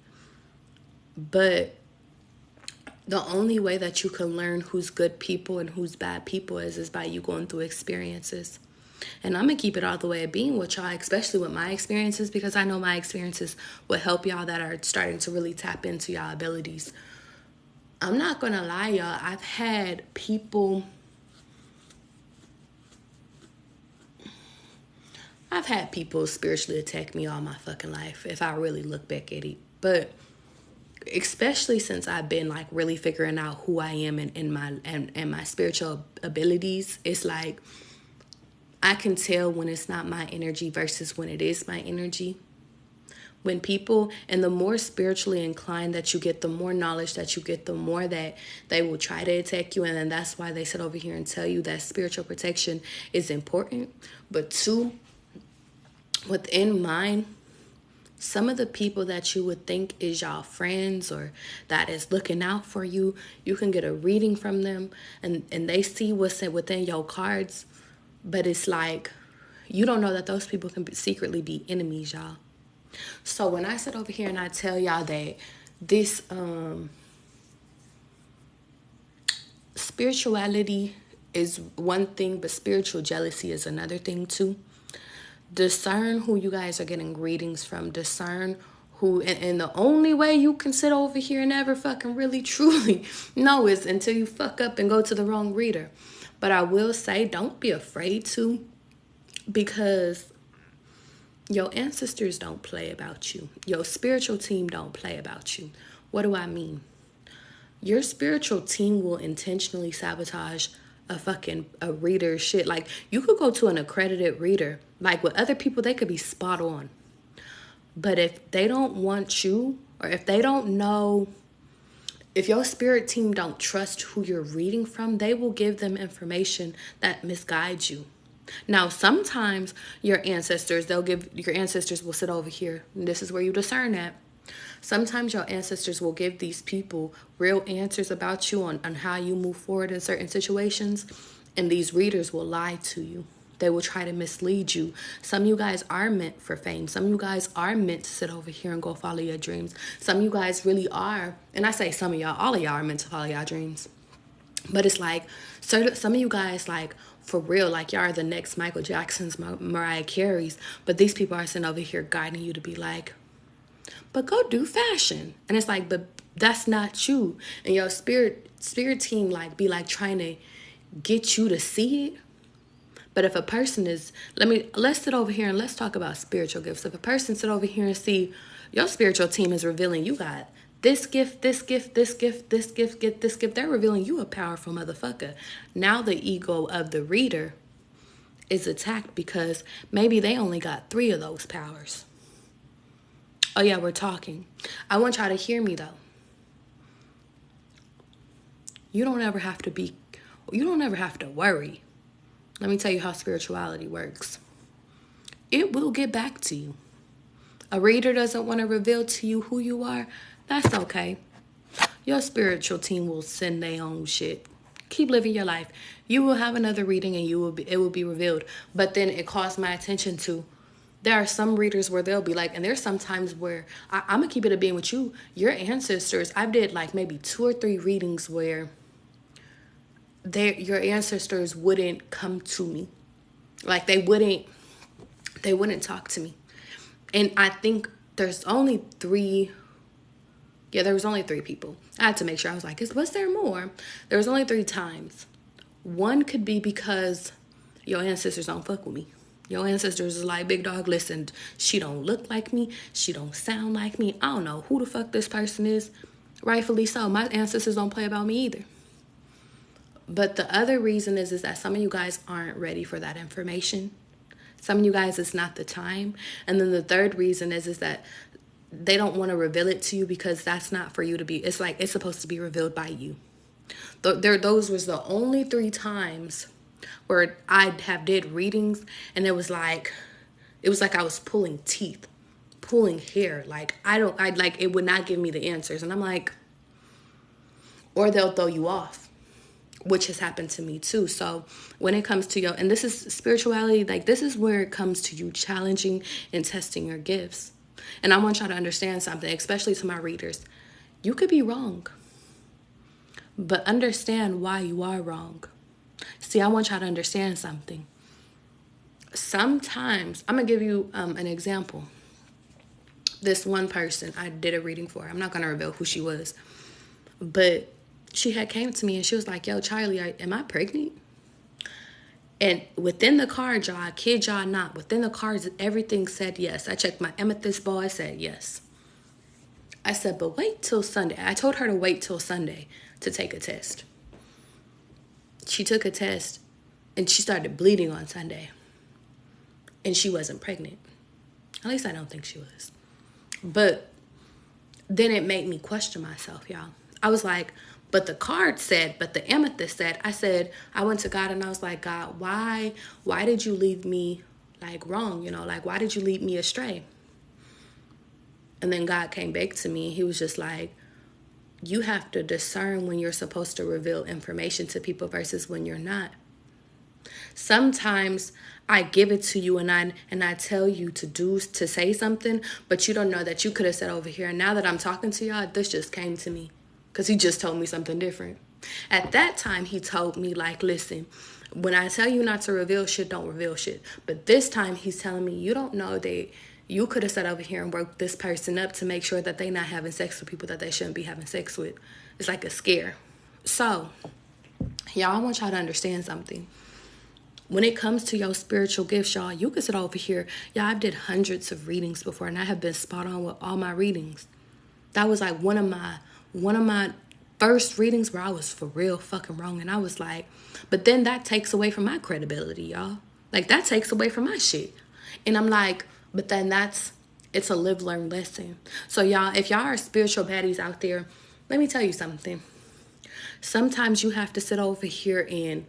But the only way that you can learn who's good people and who's bad people is by you going through experiences. And I'm going to keep it all the way at being with y'all, especially with my experiences, because I know my experiences will help y'all that are starting to really tap into y'all abilities. I'm not going to lie, y'all. I've had people spiritually attack me all my fucking life, if I really look back at it. But especially since I've been like really figuring out who I am and my spiritual abilities. It's like I can tell when it's not my energy versus when it is my energy. When people, and the more spiritually inclined that you get, the more knowledge that you get, the more that they will try to attack you. And then that's why they sit over here and tell you that spiritual protection is important. But two, within mine, some of the people that you would think is y'all friends or that is looking out for you, you can get a reading from them and they see what's within your cards. But it's like, you don't know that those people can secretly be enemies, y'all. So when I sit over here and I tell y'all that this spirituality is one thing, but spiritual jealousy is another thing too. Discern who you guys are getting readings from. Discern who, and the only way you can sit over here and ever fucking really truly know is until you fuck up and go to the wrong reader. But I will say, don't be afraid to, because your ancestors don't play about you. Your spiritual team don't play about you. What do I mean? Your spiritual team will intentionally sabotage a reader's shit. Like, you could go to an accredited reader. Like, with other people, they could be spot on. But if they don't want you, or if they don't know, if your spirit team don't trust who you're reading from, they will give them information that misguides you. Now, sometimes your ancestors will sit over here, and this is where you discern that. Sometimes your ancestors will give these people real answers about you on how you move forward in certain situations, and these readers will lie to you. They will try to mislead you. Some of you guys are meant for fame. Some of you guys are meant to sit over here and go follow your dreams. Some of you guys really are, and I say some of y'all, all of y'all are meant to follow your dreams. But it's like, some of you guys, like, for real, like, y'all are the next Michael Jacksons, Mariah Careys. But these people are sitting over here guiding you to be like, but go do fashion. And it's like, but that's not you. And your spirit team, like, be like trying to get you to see it. But if a person is, let's sit over here and let's talk about spiritual gifts. If a person sit over here and see your spiritual team is revealing you got this gift, this gift, this gift, this gift, get this gift, they're revealing you a powerful motherfucker. Now the ego of the reader is attacked because maybe they only got 3 of those powers. Oh yeah, we're talking. I want y'all to hear me though. You don't ever have to worry. Let me tell you how spirituality works. It will get back to you. A reader doesn't want to reveal to you who you are. That's okay. Your spiritual team will send their own shit. Keep living your life. You will have another reading and it will be revealed. But then it calls my attention to, there are some readers where they'll be like, and there's some times where I'm going to keep it a being with you. Your ancestors, I've did like maybe 2 or 3 readings where your ancestors wouldn't come to me. Like they wouldn't talk to me. And I think there's only 3. Yeah, there was only 3 people. I had to make sure. I was like, was there more? There was only 3 times. One could be because your ancestors don't fuck with me. Your ancestors is like, big dog, listen, she don't look like me. She don't sound like me. I don't know who the fuck this person is. Rightfully so. My ancestors don't play about me either. But the other reason is that some of you guys aren't ready for that information. Some of you guys, it's not the time. And then the third reason is that they don't want to reveal it to you because that's not for you to be. It's like it's supposed to be revealed by you. Those was the only 3 times where I have did readings, and it was like I was pulling teeth, pulling hair. Like it would not give me the answers, and I'm like, or they'll throw you off, which has happened to me too. So when it comes to and this is spirituality, like this is where it comes to you challenging and testing your gifts. And I want y'all to understand something, especially to my readers. You could be wrong, but understand why you are wrong. See, I want y'all to understand something. Sometimes, I'm going to give you an example. This one person I did a reading for, I'm not going to reveal who she was, but she had came to me and she was like, yo, Charlie, am I pregnant? And within the card, y'all, I kid y'all not, within the cards, everything said yes. I checked my amethyst ball, it said yes. I said, but wait till Sunday. I told her to wait till Sunday to take a test. She took a test and she started bleeding on Sunday. And she wasn't pregnant. At least I don't think she was. But then it made me question myself, y'all. I was like, but the card said, but the amethyst said, I went to God and I was like, God, why did you leave me like wrong? You know, like, why did you lead me astray? And then God came back to me and he was just like, you have to discern when you're supposed to reveal information to people versus when you're not. Sometimes I give it to you and I tell you to say something, but you don't know that you could have said over here. And now that I'm talking to y'all, this just came to me because he just told me something different. At that time, he told me, like, listen, when I tell you not to reveal shit, don't reveal shit. But this time he's telling me, you don't know that you could have sat over here and worked this person up to make sure that they not having sex with people that they shouldn't be having sex with. It's like a scare. So, y'all, I want y'all to understand something. When it comes to your spiritual gifts, y'all, you can sit over here. Y'all, I've did hundreds of readings before, and I have been spot on with all my readings. That was like one of my first readings where I was for real fucking wrong. And I was like, but then that takes away from my credibility, y'all. Like, that takes away from my shit. And I'm like, but then it's a live, learn lesson. So y'all, if y'all are spiritual baddies out there, let me tell you something. Sometimes you have to sit over here and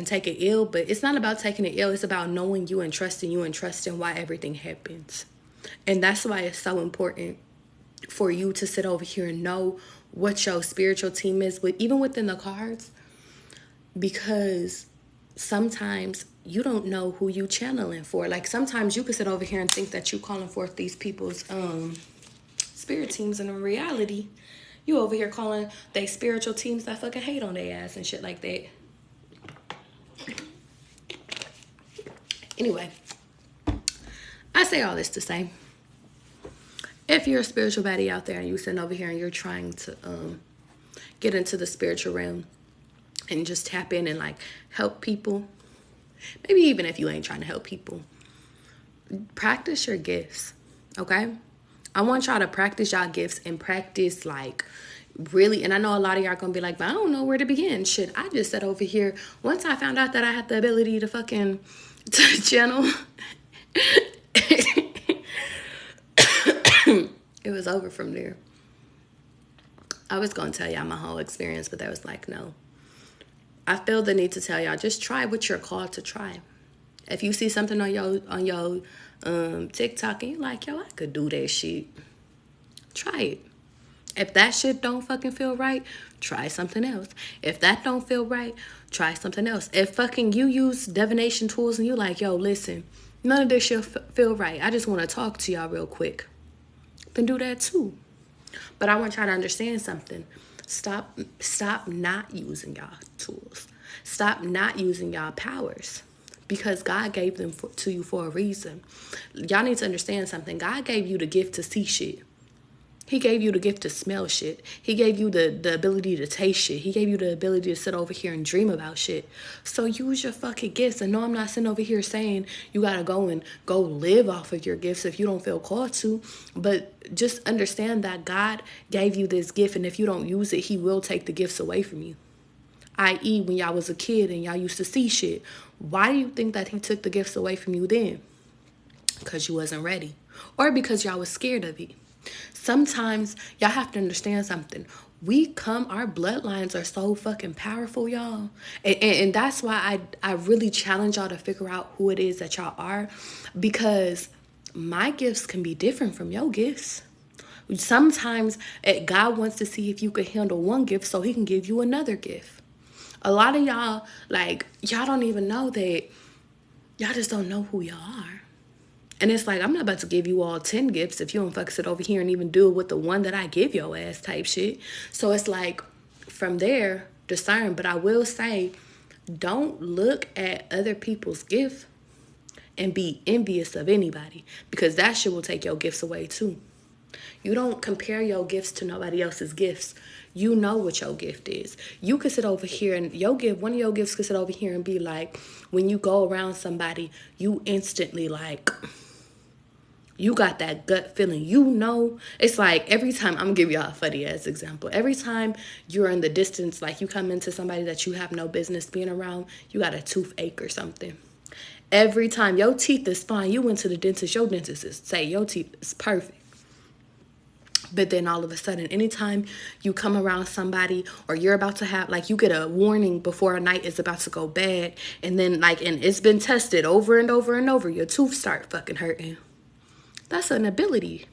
take it ill, but it's not about taking it ill. It's about knowing you and trusting why everything happens. And that's why it's so important for you to sit over here and know what your spiritual team is, even within the cards, because sometimes you don't know who you channeling for. Like, sometimes you could sit over here and think that you calling forth these people's spirit teams, and in reality, you over here calling they spiritual teams that fucking hate on their ass and shit like that. Anyway, I say all this to say, if you're a spiritual baddie out there and you're sitting over here and you're trying to get into the spiritual realm and just tap in and like help people, maybe even if you ain't trying to help people, practice your gifts, okay? I want y'all to practice y'all gifts and practice like really, and I know a lot of y'all gonna be like, but I don't know where to begin. Shit, I just sat over here. Once I found out that I had the ability to fucking channel, it was over from there. I was gonna tell y'all my whole experience, but that was like, no. I feel the need to tell y'all, just try what you're called to try. If you see something on your TikTok and you're like, yo, I could do that shit, try it. If that shit don't fucking feel right, try something else. If that don't feel right, try something else. If fucking you use divination tools and you like, yo, listen, none of this shit feel right, I just want to talk to y'all real quick, then do that too. But I want y'all to understand something. Stop not using y'all tools. Stop not using y'all powers, because God gave them to you for a reason. Y'all need to understand something. God gave you the gift to see shit. He gave you the gift to smell shit. He gave you the ability to taste shit. He gave you the ability to sit over here and dream about shit. So use your fucking gifts. And no, I'm not sitting over here saying you gotta go live off of your gifts if you don't feel called to. But just understand that God gave you this gift, and if you don't use it, he will take the gifts away from you. I.e., when y'all was a kid and y'all used to see shit, why do you think that he took the gifts away from you then? Because you wasn't ready. Or because y'all was scared of it. Sometimes y'all have to understand something. Our bloodlines are so fucking powerful, y'all. And that's why I really challenge y'all to figure out who it is that y'all are, because my gifts can be different from your gifts. Sometimes God wants to see if you can handle one gift so he can give you another gift. A lot of y'all, like, y'all don't even know that. Y'all just don't know who y'all are. And it's like, I'm not about to give you all 10 gifts if you don't fuck sit over here and even do it with the one that I give your ass type shit. So it's like, from there, discern. But I will say, don't look at other people's gift and be envious of anybody, because that shit will take your gifts away too. You don't compare your gifts to nobody else's gifts. You know what your gift is. You could sit over here and one of your gifts could sit over here and be like, when you go around somebody, you instantly like, You got that gut feeling. You know, it's like every time, I'm gonna give y'all a funny ass example. Every time you're in the distance, like you come into somebody that you have no business being around, you got a toothache or something. Every time your teeth is fine, you went to the dentist, your dentist is say your teeth is perfect. But then all of a sudden, anytime you come around somebody or you're about to have, like, you get a warning before a night is about to go bad, and then, like, and it's been tested over and over and over, your tooth start fucking hurting. That's an ability.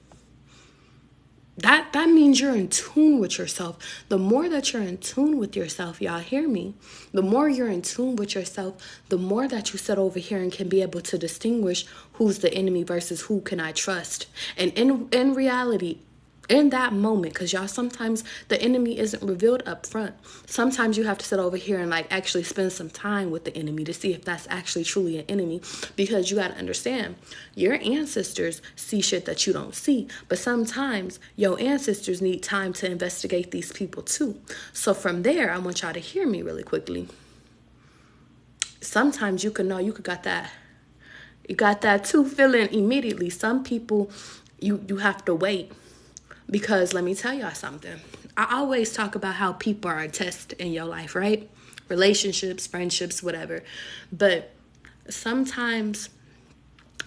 That means you're in tune with yourself. The more that you're in tune with yourself, y'all hear me? The more you're in tune with yourself, the more that you sit over here and can be able to distinguish who's the enemy versus who can I trust. And in reality, in that moment, because y'all, sometimes the enemy isn't revealed up front. Sometimes you have to sit over here and like actually spend some time with the enemy to see if that's actually truly an enemy, because you got to understand, your ancestors see shit that you don't see, but sometimes your ancestors need time to investigate these people too. So from there, I want y'all to hear me really quickly. Sometimes you can know you got that too feeling immediately. Some people you have to wait. Because let me tell y'all something. I always talk about how people are a test in your life, right? Relationships, friendships, whatever. But sometimes,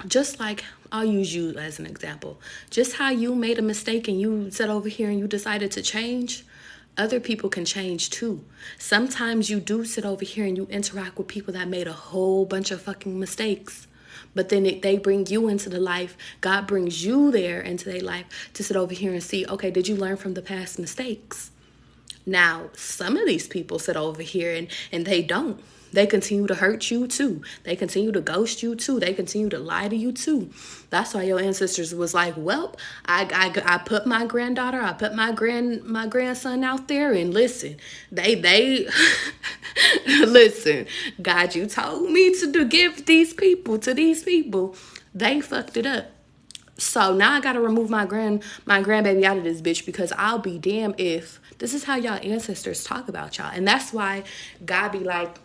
just like, I'll use you as an example. Just how you made a mistake and you sat over here and you decided to change, other people can change too. Sometimes you do sit over here and you interact with people that made a whole bunch of fucking mistakes. But then they bring you into the life. God brings you there into their life to sit over here and see, okay, did you learn from the past mistakes? Now, some of these people sit over here and they don't. They continue to hurt you too. They continue to ghost you too. They continue to lie to you too. That's why your ancestors was like, well, I put my granddaughter, I put my grandson out there, and listen, they listen, God, you told me to give these people to these people. They fucked it up. So now I gotta remove my grandbaby out of this bitch, because I'll be damned if this is how y'all ancestors talk about y'all. And that's why God be like,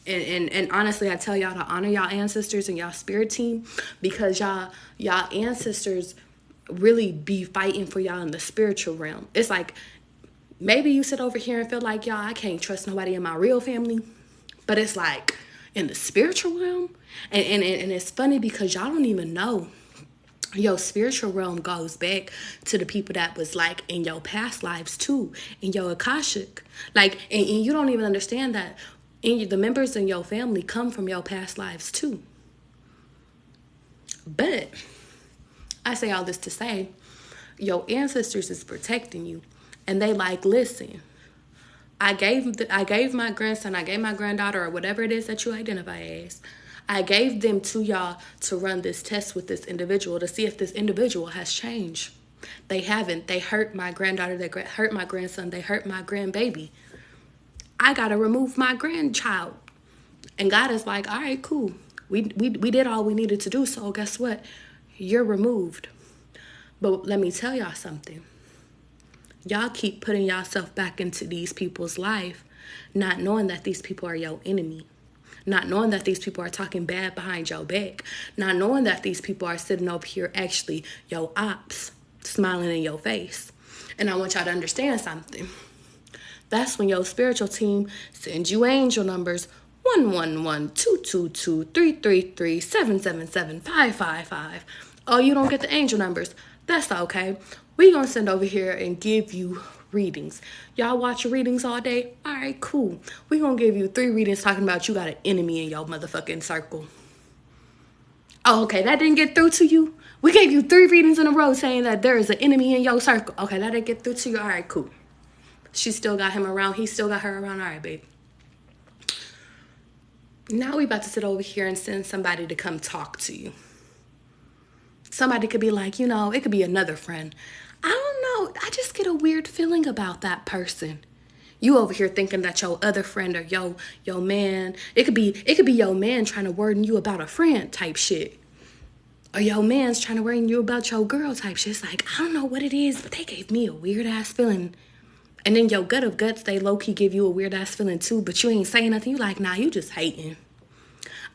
and honestly, I tell y'all to honor y'all ancestors and y'all spirit team, because y'all ancestors really be fighting for y'all in the spiritual realm. It's like, maybe you sit over here and feel like, y'all, I can't trust nobody in my real family. But it's like, in the spiritual realm, and it's funny because y'all don't even know. Your spiritual realm goes back to the people that was like in your past lives too, in your Akashic. Like, and you don't even understand that the members in your family come from your past lives too. But I say all this to say, your ancestors is protecting you, and they like, listen, I gave my grandson, I gave my granddaughter, or whatever it is that you identify as, I gave them to y'all to run this test with this individual to see if this individual has changed. They haven't. They hurt my granddaughter, they hurt my grandson, they hurt my grandbaby. I gotta remove my grandchild. And God is like, all right, cool. We did all we needed to do, so guess what? You're removed. But let me tell y'all something. Y'all keep putting yourself back into these people's life, not knowing that these people are your enemy. Not knowing that these people are talking bad behind your back. Not knowing that these people are sitting over here actually your ops, smiling in your face. And I want y'all to understand something. That's when your spiritual team sends you angel numbers 111-222-333-777-555. Oh, you don't get the angel numbers. That's okay. We're going to send over here and give you readings. Y'all watch your readings all day? All right, cool. We're going to give you 3 readings talking about you got an enemy in your motherfucking circle. Oh, okay, that didn't get through to you? We gave you 3 readings in a row saying that there is an enemy in your circle. Okay, that didn't get through to you? All right, cool. She still got him around. He still got her around. All right, babe. Now we about to sit over here and send somebody to come talk to you. Somebody could be like, it could be another friend. I don't know. I just get a weird feeling about that person. You over here thinking that your other friend or your man, it could be your man trying to warn you about a friend type shit. Or your man's trying to warn you about your girl type shit. It's like, I don't know what it is, but they gave me a weird ass feeling. And then your gut of guts, they low-key give you a weird-ass feeling too, but you ain't saying nothing. You like, nah, you just hating.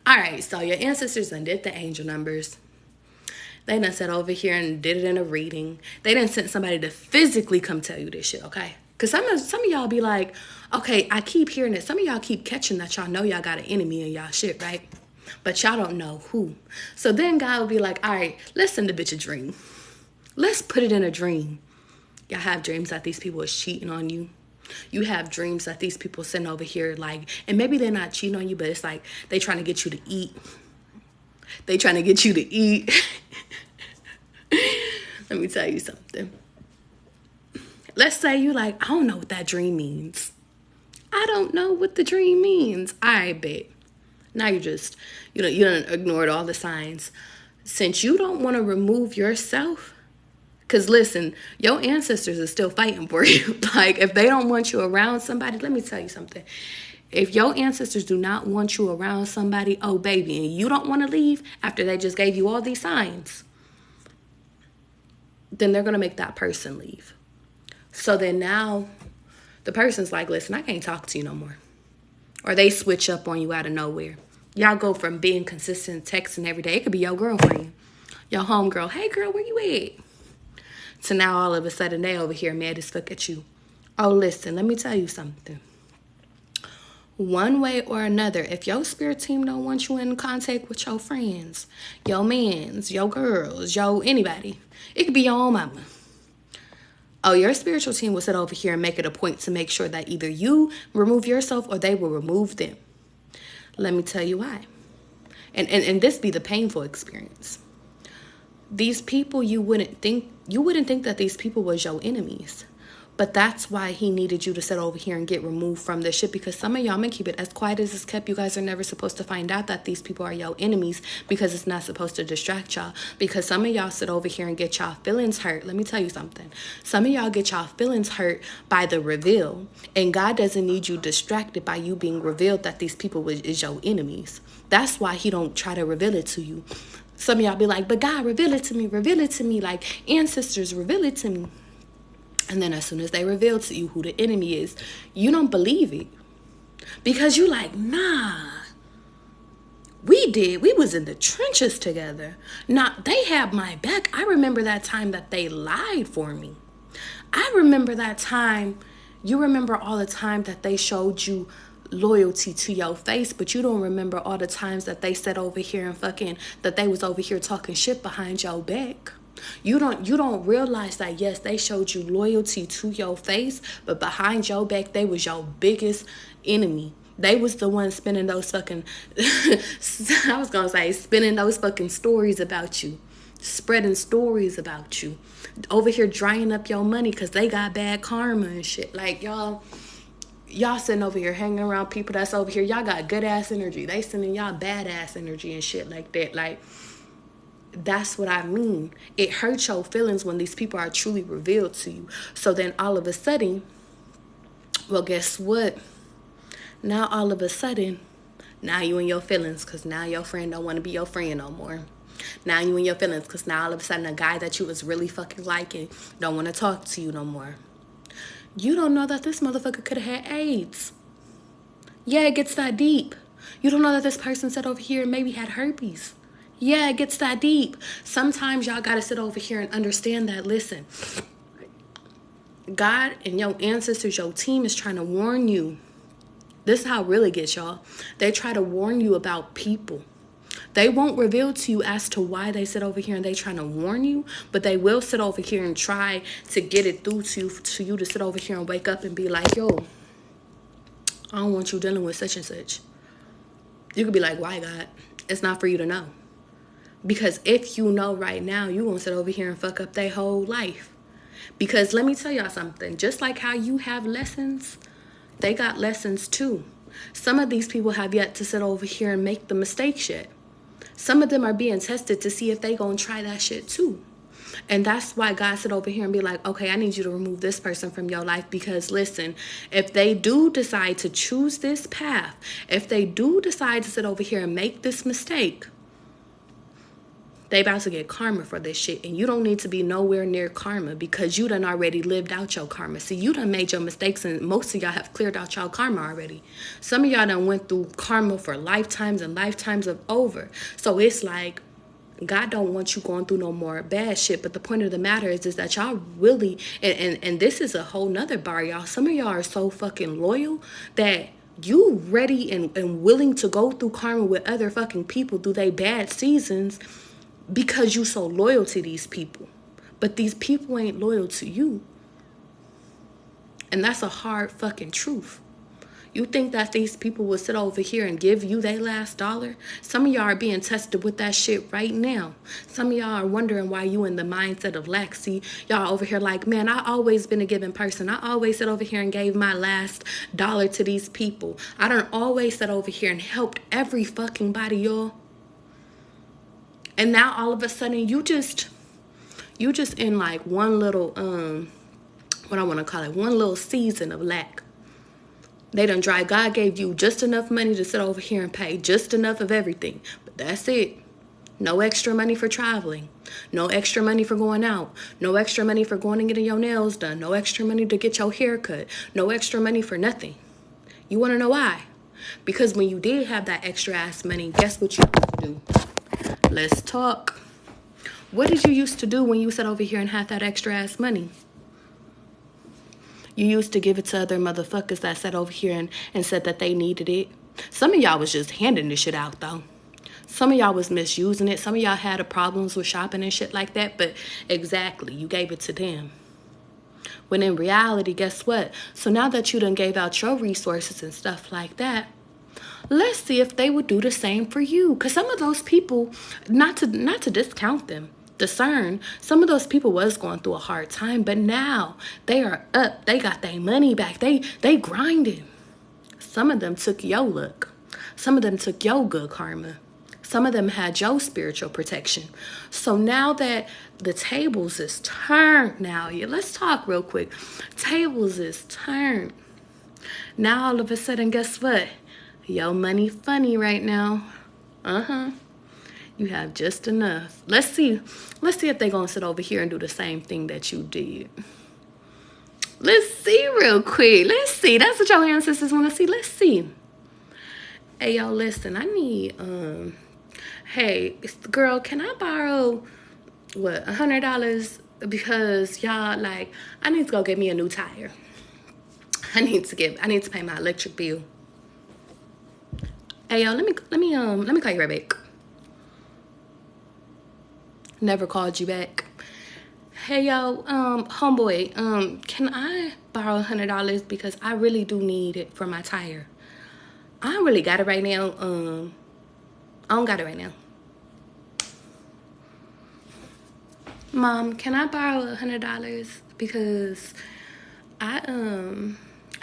All right, so your ancestors done did the angel numbers. They done sat over here and did it in a reading. They done sent somebody to physically come tell you this shit, okay? Because some of y'all be like, okay, I keep hearing it. Some of y'all keep catching that y'all know y'all got an enemy in y'all shit, right? But y'all don't know who. So then God will be like, all right, let's send the bitch a dream. Let's put it in a dream. Y'all have dreams that these people is cheating on you. You have dreams that these people sitting over here like, and maybe they're not cheating on you, but it's like they trying to get you to eat. They trying to get you to eat. Let me tell you something. Let's say you like, I don't know what that dream means. I don't know what the dream means. I bet. Now you done ignored all the signs. Since you don't want to remove yourself, because listen, your ancestors are still fighting for you. Like, if they don't want you around somebody, let me tell you something. If your ancestors do not want you around somebody, oh baby, and you don't want to leave after they just gave you all these signs, then they're going to make that person leave. So then now the person's like, listen, I can't talk to you no more. Or they switch up on you out of nowhere. Y'all go from being consistent texting every day. It could be your girlfriend, your homegirl. Hey girl, where you at? So now all of a sudden they over here mad as fuck at you. Oh, listen, let me tell you something. One way or another, if your spirit team don't want you in contact with your friends, your mans, your girls, your anybody, it could be your own mama. Oh, your spiritual team will sit over here and make it a point to make sure that either you remove yourself or they will remove them. Let me tell you why. And this be the painful experience. These people, you wouldn't think that these people was your enemies. But that's why he needed you to sit over here and get removed from this shit. Because some of y'all, I'm going to keep it as quiet as it's kept. You guys are never supposed to find out that these people are your enemies. Because it's not supposed to distract y'all. Because some of y'all sit over here and get y'all feelings hurt. Let me tell you something. Some of y'all get y'all feelings hurt by the reveal. And God doesn't need you distracted by you being revealed that these people is your enemies. That's why he don't try to reveal it to you. Some of y'all be like, but God, reveal it to me. Like, ancestors, reveal it to me. And then as soon as they reveal to you who the enemy is, you don't believe it. Because you like, nah, we was in the trenches together. Nah, they had my back. I remember that time that they lied for me. I remember that time. You remember all the time that they showed you loyalty to your face, but you don't remember all the times that they sat over here and that they was over here talking shit behind your back. You don't realize that, yes, they showed you loyalty to your face, but behind your back, they was your biggest enemy. They was the ones spinning those fucking, spinning those fucking stories about you, spreading stories about you, over here drying up your money because they got bad karma and shit. Like, y'all sitting over here hanging around people that's over here. Y'all got good ass energy. They sending y'all bad ass energy and shit like that. Like, that's what I mean. It hurts your feelings when these people are truly revealed to you. So then all of a sudden, well, guess what? Now all of a sudden, now you in your feelings because now your friend don't want to be your friend no more. Now you in your feelings because now all of a sudden a guy that you was really fucking liking don't want to talk to you no more. You don't know that this motherfucker could have had AIDS. Yeah, it gets that deep. You don't know that this person sat over here and maybe had herpes. Yeah, it gets that deep. Sometimes y'all got to sit over here and understand that, listen, God and your ancestors, your team is trying to warn you. This is how it really gets, y'all. They try to warn you about people. They won't reveal to you as to why they sit over here and they trying to warn you, but they will sit over here and try to get it through to you to sit over here and wake up and be like, yo, I don't want you dealing with such and such. You could be like, why, God? It's not for you to know. Because if you know right now, you won't sit over here and fuck up their whole life. Because let me tell y'all something. Just like how you have lessons, they got lessons too. Some of these people have yet to sit over here and make the mistakes yet. Some of them are being tested to see if they gonna try that shit too. And that's why God sit over here and be like, okay, I need you to remove this person from your life. Because listen, if they do decide to choose this path, if they do decide to sit over here and make this mistake, they about to get karma for this shit. And you don't need to be nowhere near karma because you done already lived out your karma. See, you done made your mistakes and most of y'all have cleared out y'all karma already. Some of y'all done went through karma for lifetimes and lifetimes of over. So it's like, God don't want you going through no more bad shit. But the point of the matter is that y'all really, and this is a whole nother bar, y'all. Some of y'all are so fucking loyal that you ready and willing to go through karma with other fucking people through their bad seasons because you so loyal to these people. But these people ain't loyal to you. And that's a hard fucking truth. You think that these people will sit over here and give you their last dollar? Some of y'all are being tested with that shit right now. Some of y'all are wondering why you in the mindset of lack. See, y'all over here like, man, I always been a giving person. I always sat over here and gave my last dollar to these people. I done always sat over here and helped every fucking body, y'all. And now all of a sudden you just in like one little, what I want to call it, one little season of lack. They done dry. God gave you just enough money to sit over here and pay just enough of everything. But that's it. No extra money for traveling. No extra money for going out. No extra money for going and getting your nails done. No extra money to get your hair cut. No extra money for nothing. You want to know why? Because when you did have that extra ass money, guess what you used to do? Let's talk. What did you used to do when you sat over here and had that extra ass money? You used to give it to other motherfuckers that sat over here and said that they needed it. Some of y'all was just handing this shit out, though. Some of y'all was misusing it. Some of y'all had problems with shopping and shit like that. But exactly, you gave it to them. When in reality, guess what? So now that you done gave out your resources and stuff like that, let's see if they would do the same for you. Because some of those people, not to discount them, discern, some of those people was going through a hard time, but now they are up. They got their money back. They grinding. Some of them took your luck. Some of them took your good karma. Some of them had your spiritual protection. So now that the tables is turned now, let's talk real quick. Tables is turned. Now all of a sudden, guess what? Your money funny right now. You have just enough. Let's see if they're gonna sit over here and do the same thing that you did. Let's see real quick. Let's see. That's what your ancestors want to see. Let's see. Hey, y'all, listen. I need, hey, girl, can I borrow, what, $100? Because y'all, like, I need to go get me a new tire. I need to pay my electric bill. Hey, y'all, let me call you right back. Never called you back. Hey, yo, homeboy, can I borrow $100 because I really do need it for my tire? I don't really got it right now. I don't got it right now. Mom, can I borrow $100 because I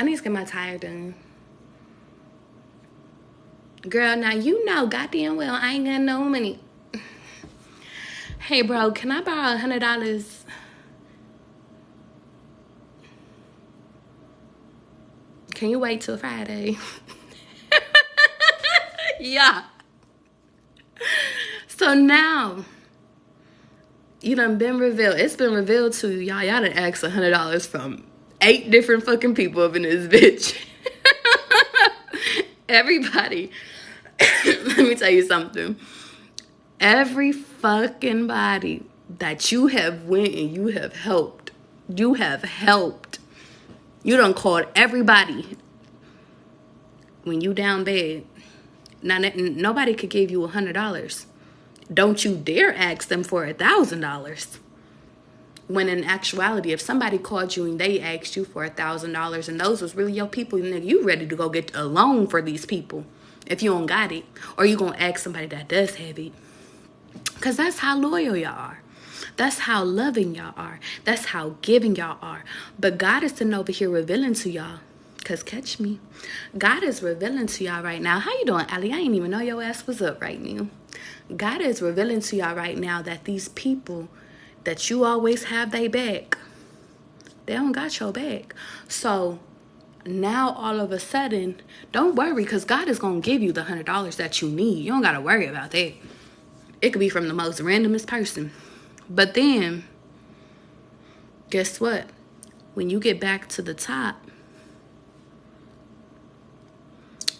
need to get my tire done. Girl, now you know goddamn well I ain't got no money. Hey, bro, can I borrow $100? Can you wait till Friday? Yeah. So now, you done been revealed. It's been revealed to you. Y'all done asked $100 from 8 different fucking people up in this bitch. Everybody. Let me tell you something. Every fucking body that you have went and you have helped. You done called everybody when you down bad. Now, nobody could give you $100. Don't you dare ask them for $1,000. When in actuality, if somebody called you and they asked you for $1,000 and those was really your people, you ready to go get a loan for these people if you don't got it. Or you gonna ask somebody that does have it. Because that's how loyal y'all are. That's how loving y'all are. That's how giving y'all are. But God is sitting over here revealing to y'all. Because catch me. God is revealing to y'all right now. How you doing, Allie? I didn't even know your ass was up right now. God is revealing to y'all right now that these people that you always have they back, they don't got your back. So now all of a sudden, don't worry, because God is going to give you the $100 that you need. You don't got to worry about that. It could be from the most randomest person. But then, guess what? When you get back to the top,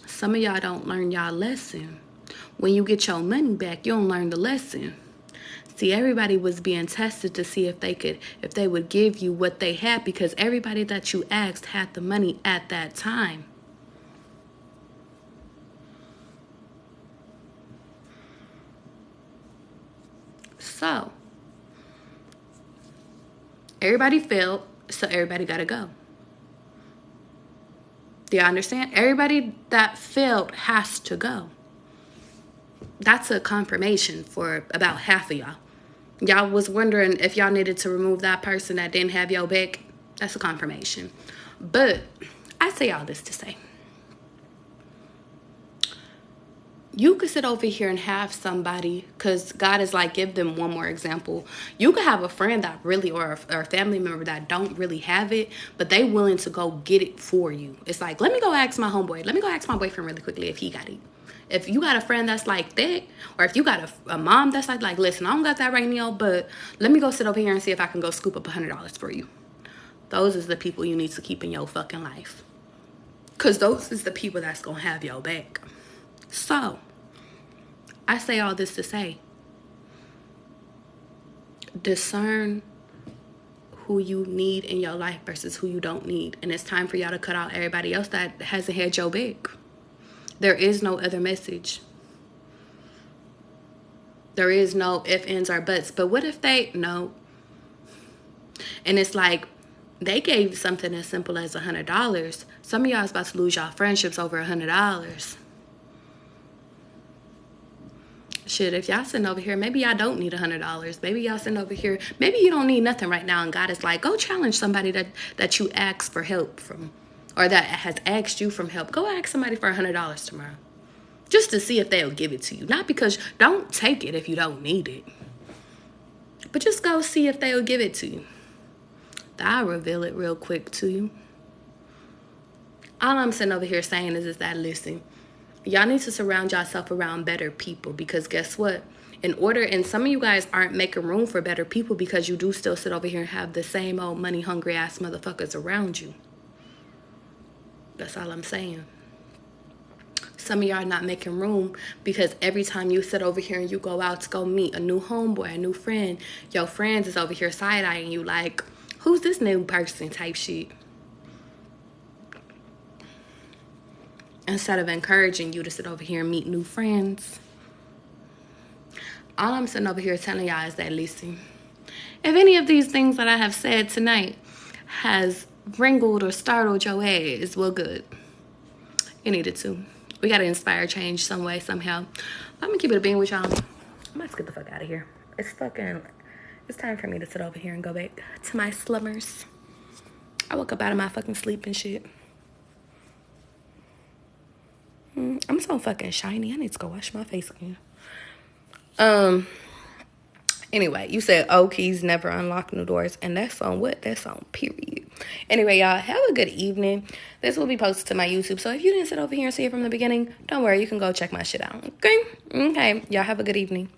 some of y'all don't learn y'all lesson. When you get your money back, you don't learn the lesson. See, everybody was being tested to see if they would give you what they had, because everybody that you asked had the money at that time. So, everybody failed, so everybody got to go. Do you understand? Everybody that failed has to go. That's a confirmation for about half of y'all. Y'all was wondering if y'all needed to remove that person that didn't have your back. That's a confirmation. But I say all this to say, you could sit over here and have somebody, because God is like, give them one more example. You could have a friend that really, or a family member that don't really have it, but they willing to go get it for you. It's like, let me go ask my homeboy. Let me go ask my boyfriend really quickly if he got it. If you got a friend that's like that, or if you got a mom that's like, listen, I don't got that right now, but let me go sit over here and see if I can go scoop up $100 for you. Those is the people you need to keep in your fucking life. Because those is the people that's going to have your back. So, I say all this to say, discern who you need in your life versus who you don't need. And it's time for y'all to cut out everybody else that hasn't had your back. There is no other message. There is no ifs, ands, or buts. But what if they, no. And it's like, they gave something as simple as $100. Some of y'all is about to lose y'all friendships over $100. Shit, if y'all sitting over here, maybe y'all don't need $100. Maybe y'all sitting over here, maybe you don't need nothing right now, and God is like, go challenge somebody that you ask for help from, or that has asked you for help. Go ask somebody for $100 tomorrow, just to see if they'll give it to you. Not because, don't take it if you don't need it, but just go see if they'll give it to you. I'll reveal it real quick to you. All I'm sitting over here saying is that, listen, y'all need to surround yourself around better people, because guess what? And some of you guys aren't making room for better people because you do still sit over here and have the same old money hungry ass motherfuckers around you. That's all I'm saying. Some of y'all are not making room because every time you sit over here and you go out to go meet a new homeboy, a new friend, your friends is over here side-eyeing you like, who's this new person type shit. Instead of encouraging you to sit over here and meet new friends. All I'm sitting over here telling y'all is that, listen, if any of these things that I have said tonight has wrinkled or startled your ass, well, good. You needed to. We got to inspire change some way, somehow. I'm going to keep it a bean with y'all. Let's get the fuck out of here. It's time for me to sit over here and go back to my slumbers. I woke up out of my fucking sleep and shit. I'm so fucking shiny. I need to go wash my face again. Anyway, you said old keys never unlock new doors, and that's on what? That's on period. Anyway, y'all, have a good evening. This will be posted to my YouTube, so if you didn't sit over here and see it from the beginning, don't worry, you can go check my shit out. Okay, y'all have a good evening.